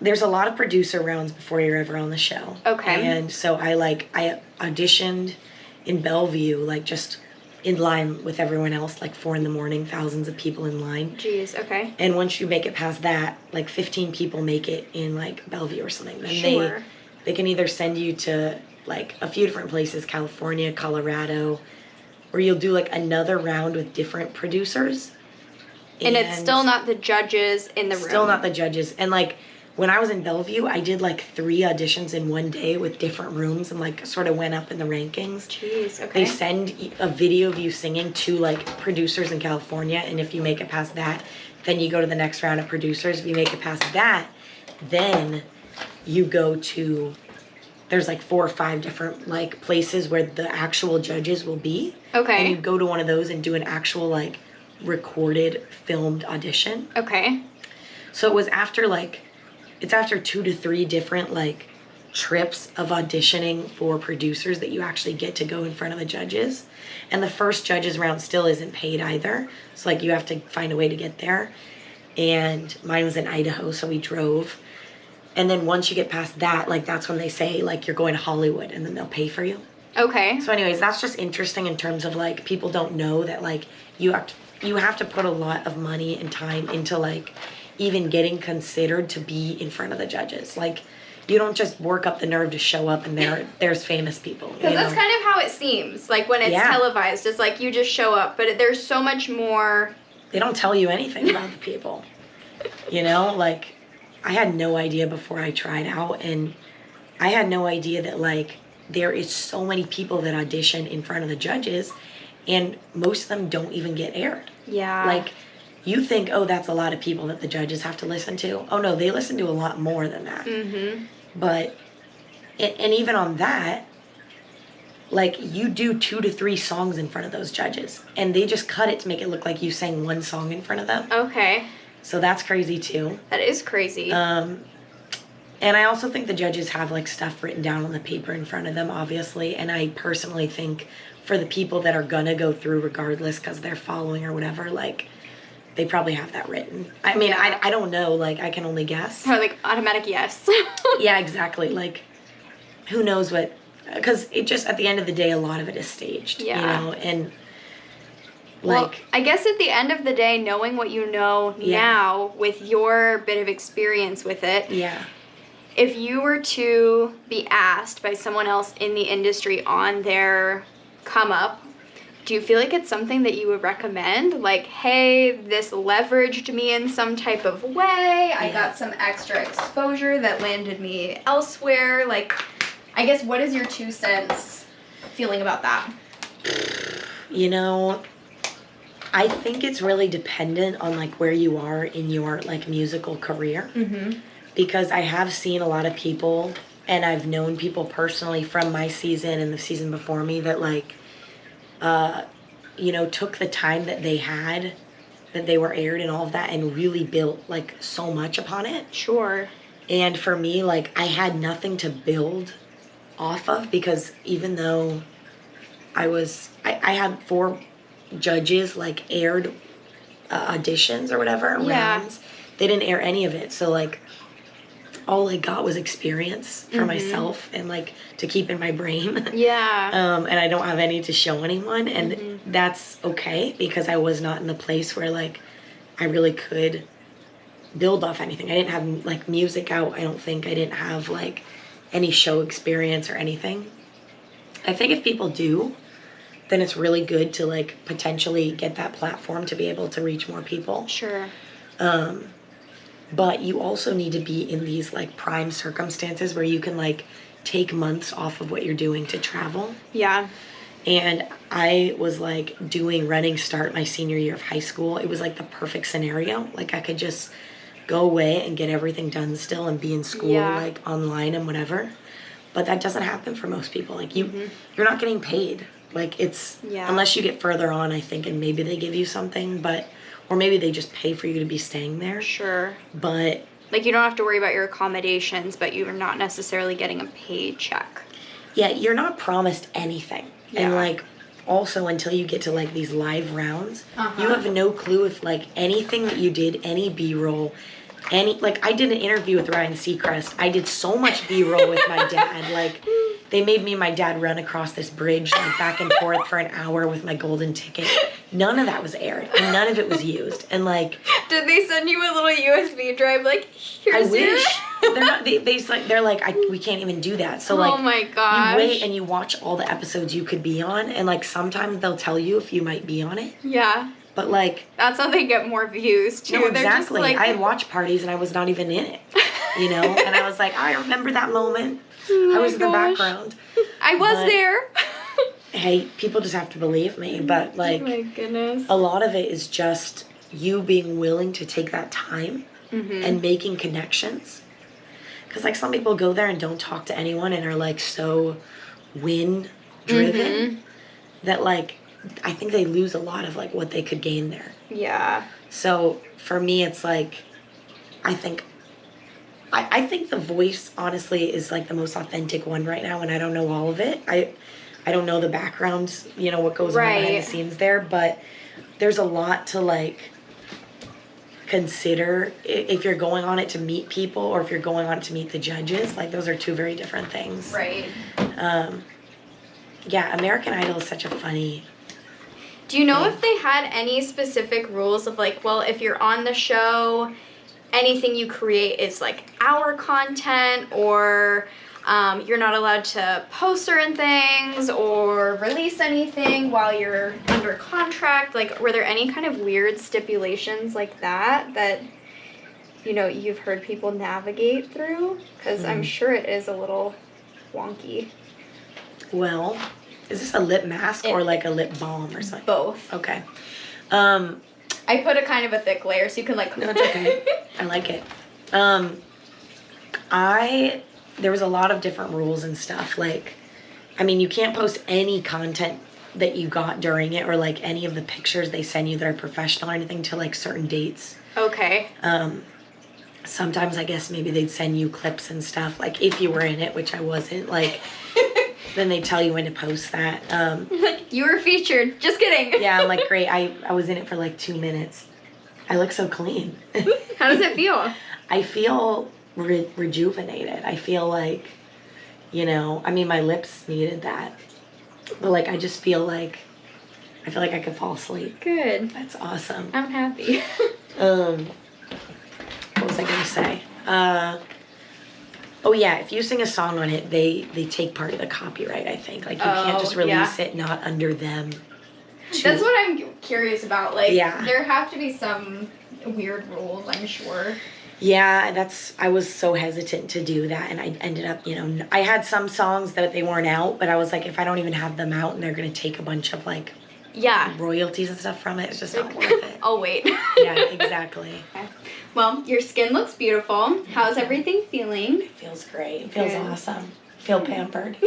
There's a lot of producer rounds before you're ever on the show. And so I auditioned in Bellevue, like, just in line with everyone else, like, 4 a.m, thousands of people in line. Jeez, okay. And once you make it past that, like, 15 people make it in, like, Bellevue or something. Then they can either send you to, like, a few different places, California, Colorado, or you'll do, like, another round with different producers. And it's still not the judges in the room. Still not the judges. And, like, when I was in Bellevue, I did like 3 auditions in one day with different rooms and like sort of went up in the rankings. Jeez, okay. They send a video of you singing to like producers in California, and if you make it past that, then you go to the next round of producers. If you make it past that, then you go to, there's like 4 or 5 different like places where the actual judges will be. Okay. And you go to one of those and do an actual like recorded, filmed audition. Okay. So it was after like, it's after 2 to 3 different like trips of auditioning for producers that you actually get to go in front of the judges. And the first judges round still isn't paid either. So like you have to find a way to get there. And mine was in Idaho, so we drove. And then once you get past that, like that's when they say like you're going to Hollywood, and then they'll pay for you. Okay. So anyways, that's just interesting in terms of like people don't know that like you have to put a lot of money and time into like even getting considered to be in front of the judges. Like you don't just work up the nerve to show up and there's famous people. Because that's kind of how it seems. Like when it's televised, it's like you just show up, but there's so much more. They don't tell you anything about the people. You know, like I had no idea before I tried out, and I had no idea that like there is so many people that audition in front of the judges, and most of them don't even get aired. Yeah. Like you think, oh, that's a lot of people that the judges have to listen to. Oh no, they listen to a lot more than that. Mm-hmm. But, and even on that, like you do 2 to 3 songs in front of those judges, and they just cut it to make it look like you sang 1 song in front of them. Okay. So that's crazy too. That is crazy. And I also think the judges have like stuff written down on the paper in front of them, obviously. And I personally think for the people that are gonna go through regardless because they're following or whatever, like they probably have that written. I mean, I don't know, like I can only guess. Or like automatic yes. Yeah, exactly. Like who knows what, because it just, at the end of the day, a lot of it is staged, you know, and like. Well, I guess at the end of the day, knowing what you know now with your bit of experience with it. Yeah. If you were to be asked by someone else in the industry on their come up, do you feel like it's something that you would recommend? Like, hey, this leveraged me in some type of way. I got some extra exposure that landed me elsewhere. Like, I guess, what is your 2 cents feeling about that? You know, I think it's really dependent on like where you are in your like musical career. Mm-hmm. Because I have seen a lot of people, and I've known people personally from my season and the season before me that like, you know, took the time that they had, that they were aired and all of that, and really built like so much upon it. Sure. And for me, like I had nothing to build off of, because even though I had 4 judges like aired auditions or whatever, rounds, they didn't air any of it. So like all I got was experience for myself and like to keep in my brain. Yeah. And I don't have any to show anyone, and that's okay, because I was not in the place where like I really could build off anything. I didn't have like music out. I don't think I didn't have like any show experience or anything. I think if people do, then it's really good to like potentially get that platform to be able to reach more people. Sure. But you also need to be in these like prime circumstances where you can like take months off of what you're doing to travel. Yeah. And I was like doing Running Start my senior year of high school. It was like the perfect scenario. Like I could just go away and get everything done still and be in school like online and whatever. But that doesn't happen for most people. Like you're not getting paid. Like it's, unless you get further on, I think, and maybe they give you something, but, or maybe they just pay for you to be staying there. Sure. But like you don't have to worry about your accommodations, but you're not necessarily getting a paycheck. Yeah, you're not promised anything. Yeah. And like also until you get to like these live rounds, you have no clue if like anything that you did, any B-roll, like I did an interview with Ryan Seacrest. I did so much B-roll with my dad. Like they made me and my dad run across this bridge like back and forth for an hour with my golden ticket. None of that was aired and none of it was used. And like, did they send you a little USB drive? Like, here's I wish. They're not. They're like we can't even do that. So like, oh my gosh. You wait and you watch all the episodes you could be on, and like sometimes they'll tell you if you might be on it. Yeah. But like, that's how they get more views too. No, exactly. They're just like, I had watch parties and I was not even in it. you know? And I was like, I remember that moment. Oh I was in the gosh. background. I was But, there. hey, people just have to believe me. But like, Oh my goodness. a lot of it is just you being willing to take that time and making connections. Because like some people go there and don't talk to anyone and are like so win driven that like I think they lose a lot of like what they could gain there. Yeah. So for me, it's like I think The Voice honestly is like the most authentic one right now, and I don't know all of it. I don't know the backgrounds, you know, what goes on behind the scenes there, but there's a lot to like consider if you're going on it to meet people or if you're going on it to meet the judges. Like those are two very different things. Right. Yeah, American Idol is such a funny. Do you know if they had any specific rules of like, well, if you're on the show, anything you create is like our content, or you're not allowed to post certain things or release anything while you're under contract? Like, were there any kind of weird stipulations like that you know, you've heard people navigate through? Because I'm sure it is a little wonky. Well, is this a lip mask or like a lip balm or something? Both. Okay. I put a kind of a thick layer so you can like... No, it's okay. I like it. There was a lot of different rules and stuff. Like, I mean, you can't post any content that you got during it or like any of the pictures they send you that are professional or anything till like certain dates. Okay. Sometimes I guess maybe they'd send you clips and stuff, like if you were in it, which I wasn't, like then they tell you when to post that. Like, you were featured. Just kidding. Yeah, I'm like, great. I was in it for like 2 minutes. I look so clean. How does it feel? I feel rejuvenated. I feel like, you know, I mean, my lips needed that. But like, I just feel like I could fall asleep. Good. That's awesome. I'm happy. What was I going to say? Oh yeah, if you sing a song on it, they take part of the copyright, I think. Like you can't just release it not under them. That's what I'm curious about. Like, Yeah. there have to be some weird rules, I'm sure. Yeah, I was so hesitant to do that, and I ended up, you know, I had some songs that they weren't out, but I was like, if I don't even have them out and they're going to take a bunch of like royalties and stuff from it, it's just not worth it. I'll wait. Yeah, exactly. Okay. Well, your skin looks beautiful. How's everything feeling? It feels great. It feels awesome. I feel pampered.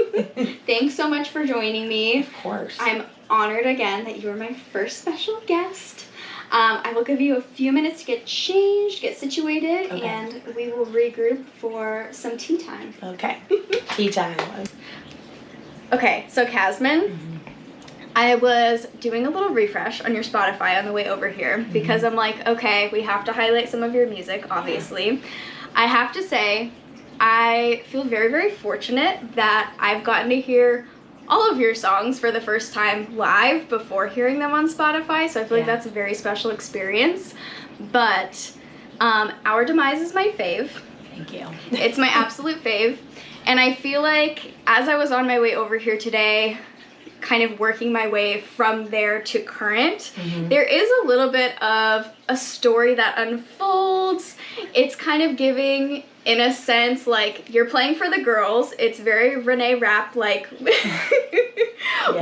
Thanks so much for joining me. Of course. I'm honored again that you were my first special guest. I will give you a few minutes to get changed, get situated, and we will regroup for some tea time. Okay. Tea time. Okay, so Kasmin, I was doing a little refresh on your Spotify on the way over here because I'm like, okay, we have to highlight some of your music, obviously. I have to say, I feel very, very fortunate that I've gotten to hear all of your songs for the first time live before hearing them on Spotify, so I feel like that's a very special experience. But Our Demise is my fave. Thank you. It's my absolute fave. And I feel like as I was on my way over here today, kind of working my way from there to current, there is a little bit of a story that unfolds. It's kind of giving, in a sense, like you're playing for the girls. It's very Renee Rapp, like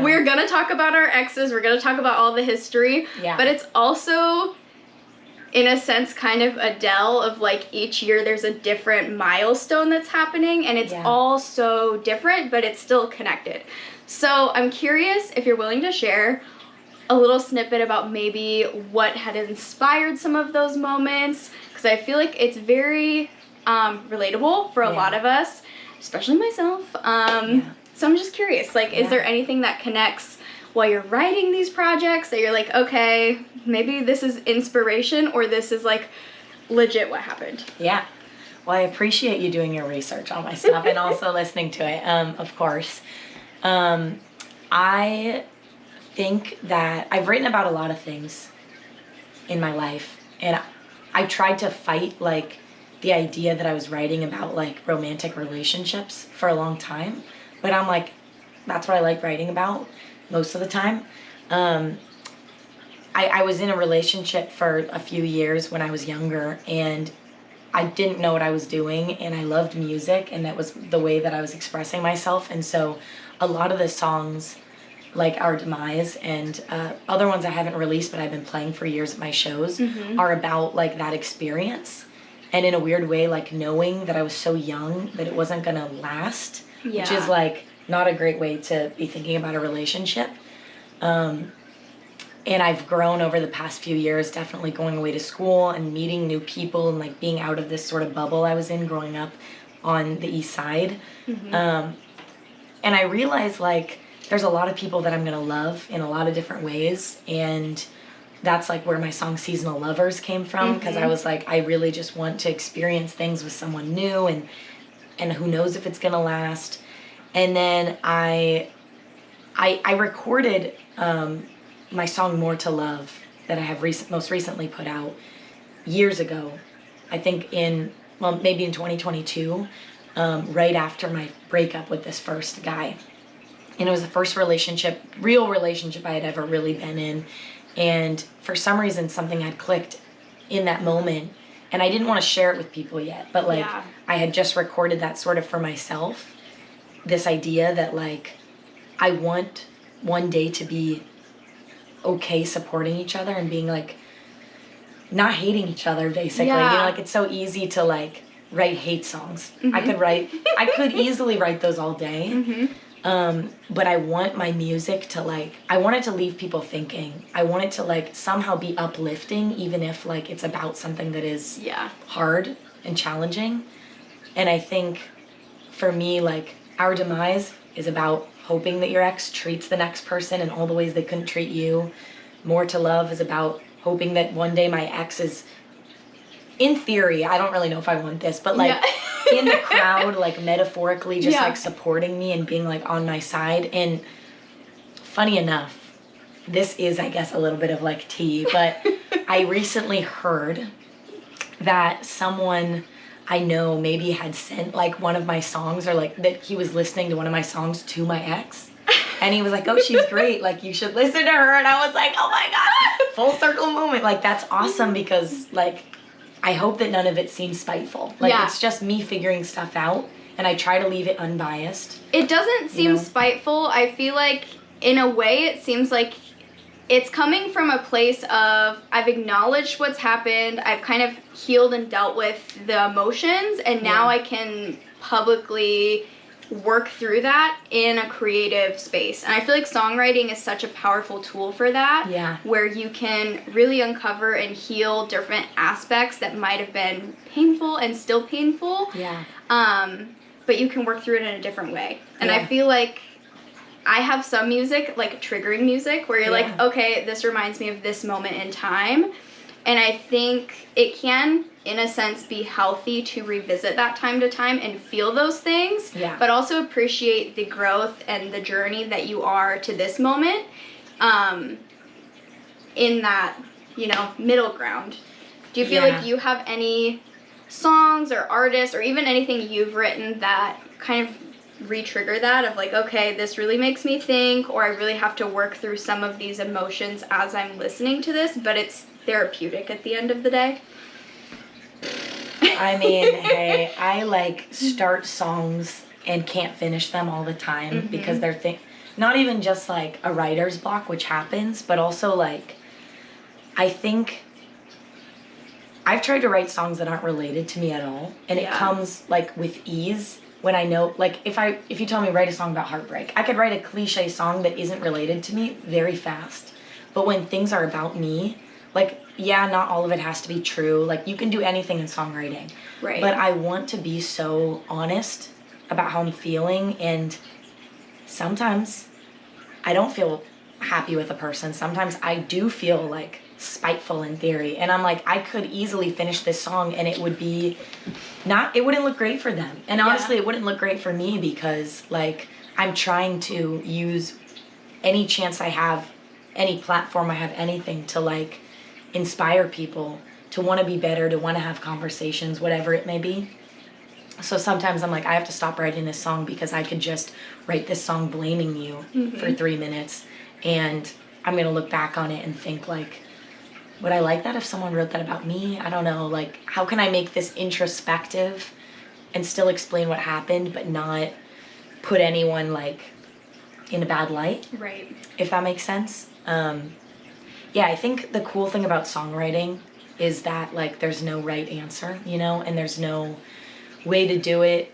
we're gonna talk about our exes, we're gonna talk about all the history, but it's also, in a sense, kind of Adele of like each year there's a different milestone that's happening, and it's all so different, but it's still connected. So I'm curious if you're willing to share a little snippet about maybe what had inspired some of those moments, because I feel like it's very relatable for a lot of us, especially myself. So I'm just curious, like, is there anything that connects while you're writing these projects that you're like, okay, maybe this is inspiration or this is like legit what happened? Yeah. Well, I appreciate you doing your research on my stuff and also listening to it, of course. I think that I've written about a lot of things in my life, and I tried to fight like the idea that I was writing about like romantic relationships for a long time, but I'm like, that's what I like writing about most of the time. I was in a relationship for a few years when I was younger, and I didn't know what I was doing, and I loved music, and that was the way that I was expressing myself. And so a lot of the songs, like Our Demise and other ones I haven't released but I've been playing for years at my shows, are about like that experience. And in a weird way, like knowing that I was so young that it wasn't gonna last, which is like not a great way to be thinking about a relationship. And I've grown over the past few years, definitely going away to school and meeting new people and like being out of this sort of bubble I was in growing up on the East Side. And I realized like there's a lot of people that I'm gonna love in a lot of different ways, and that's like where my song Seasonal Lovers came from, because I was like, I really just want to experience things with someone new, and who knows if it's gonna last. And then I recorded my song More to Love that I have most recently put out years ago, I think maybe in 2022, right after my breakup with this first guy. And it was the first real relationship I had ever really been in. And for some reason, something had clicked in that moment. And I didn't want to share it with people yet. But, like, I had just recorded that sort of for myself. This idea that, like, I want one day to be okay supporting each other and being, like, not hating each other, basically. You know, like, it's so easy to, like, write hate songs. I could easily write those all day. But I want my music to, like, I want it to leave people thinking. I want it to, like, somehow be uplifting, even if, like, it's about something that is hard and challenging. And I think for me, like, Our Demise is about hoping that your ex treats the next person in all the ways they couldn't treat you. More to Love is about hoping that one day my ex is, in theory, I don't really know if I want this, but, like, in the crowd, like, metaphorically just, like, supporting me and being, like, on my side. And funny enough, this is, I guess, a little bit of, like, tea, but I recently heard that someone I know maybe had sent, like, one of my songs, or, like, that he was listening to one of my songs to my ex. And he was like, oh, she's great. Like, you should listen to her. And I was like, oh, my God. Full circle moment. Like, that's awesome because, like, I hope that none of it seems spiteful. Like, it's just me figuring stuff out, and I try to leave it unbiased. It doesn't seem spiteful. I feel like, in a way, it seems like it's coming from a place of, I've acknowledged what's happened, I've kind of healed and dealt with the emotions, and now I can publicly work through that in a creative space. And I feel like songwriting is such a powerful tool for that, where you can really uncover and heal different aspects that might have been painful and still painful, but you can work through it in a different way. And I feel like I have some music, like triggering music, where you're like, okay, this reminds me of this moment in time. And I think it can, in a sense, be healthy to revisit that time to time and feel those things, but also appreciate the growth and the journey that you are to this moment, in that, you know, middle ground. Do you feel like you have any songs or artists or even anything you've written that kind of re-trigger that, of like, okay, this really makes me think, or I really have to work through some of these emotions as I'm listening to this, but it's therapeutic at the end of the day? I mean, hey, I, like, start songs and can't finish them all the time because they're not even just, like, a writer's block, which happens, but also, like, I think I've tried to write songs that aren't related to me at all, and it comes, like, with ease when I know, like, if you tell me write a song about heartbreak, I could write a cliche song that isn't related to me very fast. But when things are about me, like, not all of it has to be true. Like, you can do anything in songwriting. Right. But I want to be so honest about how I'm feeling, and sometimes I don't feel happy with a person. Sometimes I do feel, like, spiteful in theory. And I'm like, I could easily finish this song and it would be it wouldn't look great for them. And honestly, it wouldn't look great for me because, like, I'm trying to use any chance I have, any platform I have, anything to, like, inspire people to want to be better, to want to have conversations, whatever it may be. So sometimes I'm like, I have to stop writing this song because I could just write this song blaming you for 3 minutes, and I'm going to look back on it and think, like, would I like that if someone wrote that about me? I don't know. Like, how can I make this introspective and still explain what happened, but not put anyone, like, in a bad light? Right. If that makes sense. Yeah, I think the cool thing about songwriting is that, like, there's no right answer, you know, and there's no way to do it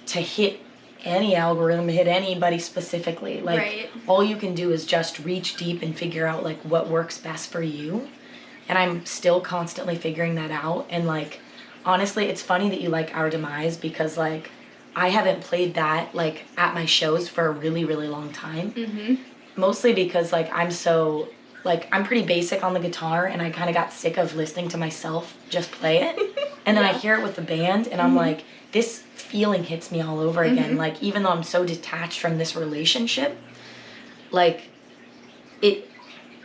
to hit any algorithm, hit anybody specifically. Like, right. all you can do is just reach deep and figure out, like, what works best for you. And I'm still constantly figuring that out. And, like, honestly, it's funny that you like Our Demise because, like, I haven't played that, like, at my shows for a really, really long time. Mm-hmm. Mostly because, like, I'm pretty basic on the guitar, and I kind of got sick of listening to myself just play it. And then I hear it with the band, and I'm like, this feeling hits me all over again. Like, even though I'm so detached from this relationship, like,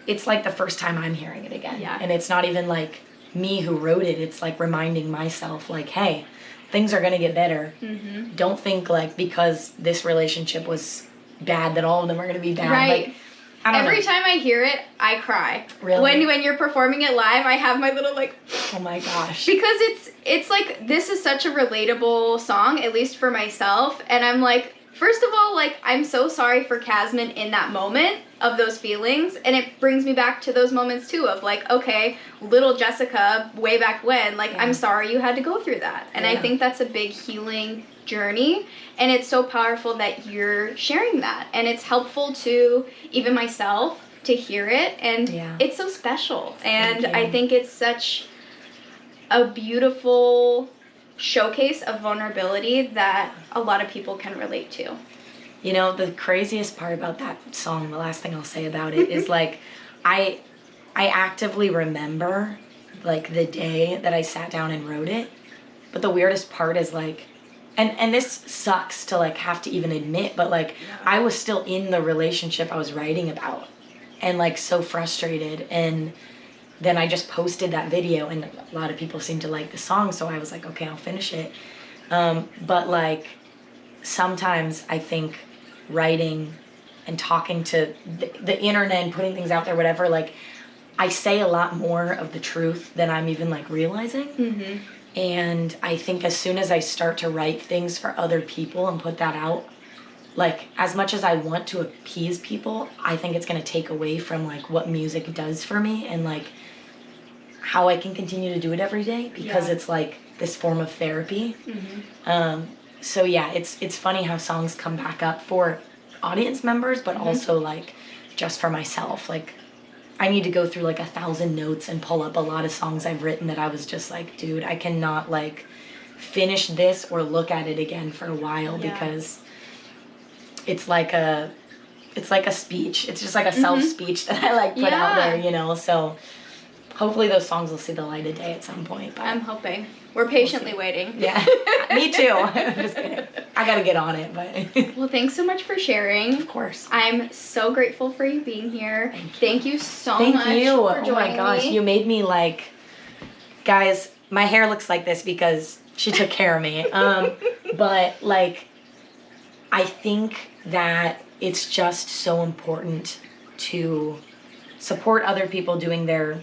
it's like the first time I'm hearing it again. Yeah. And it's not even, like, me who wrote it. It's, like, reminding myself, like, hey, things are going to get better. Mm-hmm. Don't think, like, because this relationship was bad that all of them are going to be bad. Right. Like, I don't Every know. time I hear it, I cry. Really? When you're performing it live, I have my little, like... Oh my gosh. Because it's like, this is such a relatable song, at least for myself, and I'm like, first of all, like, I'm so sorry for Kasman in that moment of those feelings, and it brings me back to those moments too of like, okay, little Jessica way back when, like, I'm sorry you had to go through that. And I think that's a big healing journey, and it's so powerful that you're sharing that, and it's helpful to even myself to hear it, and it's so special, and I think it's such a beautiful showcase of vulnerability that a lot of people can relate to. You know, the craziest part about that song, the last thing I'll say about it is, like, I actively remember, like, the day that I sat down and wrote it, but the weirdest part is, like, and this sucks to, like, have to even admit, but, like, I was still in the relationship I was writing about, and, like, so frustrated, and then I just posted that video, and a lot of people seemed to like the song, so I was like, okay, I'll finish it. But, like, sometimes I think writing and talking to the internet and putting things out there, whatever, like, I say a lot more of the truth than I'm even, like, realizing. Mm-hmm. And I think as soon as I start to write things for other people and put that out, like, as much as I want to appease people, I think it's going to take away from, like, what music does for me and, like, how I can continue to do it every day because it's, like, this form of therapy. Mm-hmm. So, yeah, it's funny how songs come back up for audience members, but also, like, just for myself. Like, I need to go through, like, 1,000 notes and pull up a lot of songs I've written that I was just like, dude, I cannot, like, finish this or look at it again for a while because it's like a speech. It's just like a self-speech that I, like, put out there, you know? So hopefully those songs will see the light of day at some point. But I'm hoping. We're patiently waiting. Yeah, me too. I'm just kidding. I gotta get on it, but... Well, thanks so much for sharing. Of course. I'm so grateful for you being here. Thank you so much for joining me. Oh my gosh, you made me, like... Guys, my hair looks like this because she took care of me. But, like, I think that it's just so important to support other people doing their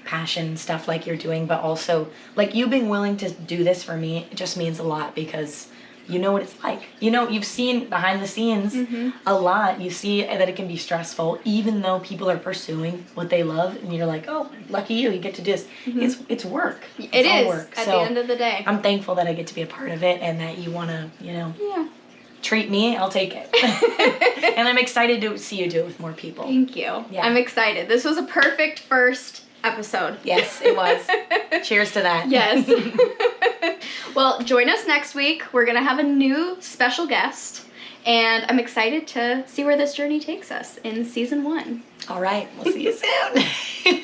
passion stuff like you're doing, but also, like, you being willing to do this for me, it just means a lot because you know what it's like. You know, you've seen behind the scenes a lot. You see that it can be stressful, even though people are pursuing what they love, and you're like, oh, lucky you get to do this. It's work. It all is work. At So the end of the day. I'm thankful that I get to be a part of it and that you want to, you know, treat me. I'll take it. And I'm excited to see you do it with more people. Thank you. Yeah. I'm excited. This was a perfect first episode. Yes, it was. Cheers to that. Yes. Well, join us next week. We're going to have a new special guest, and I'm excited to see where this journey takes us in season 1. All right. We'll see you soon.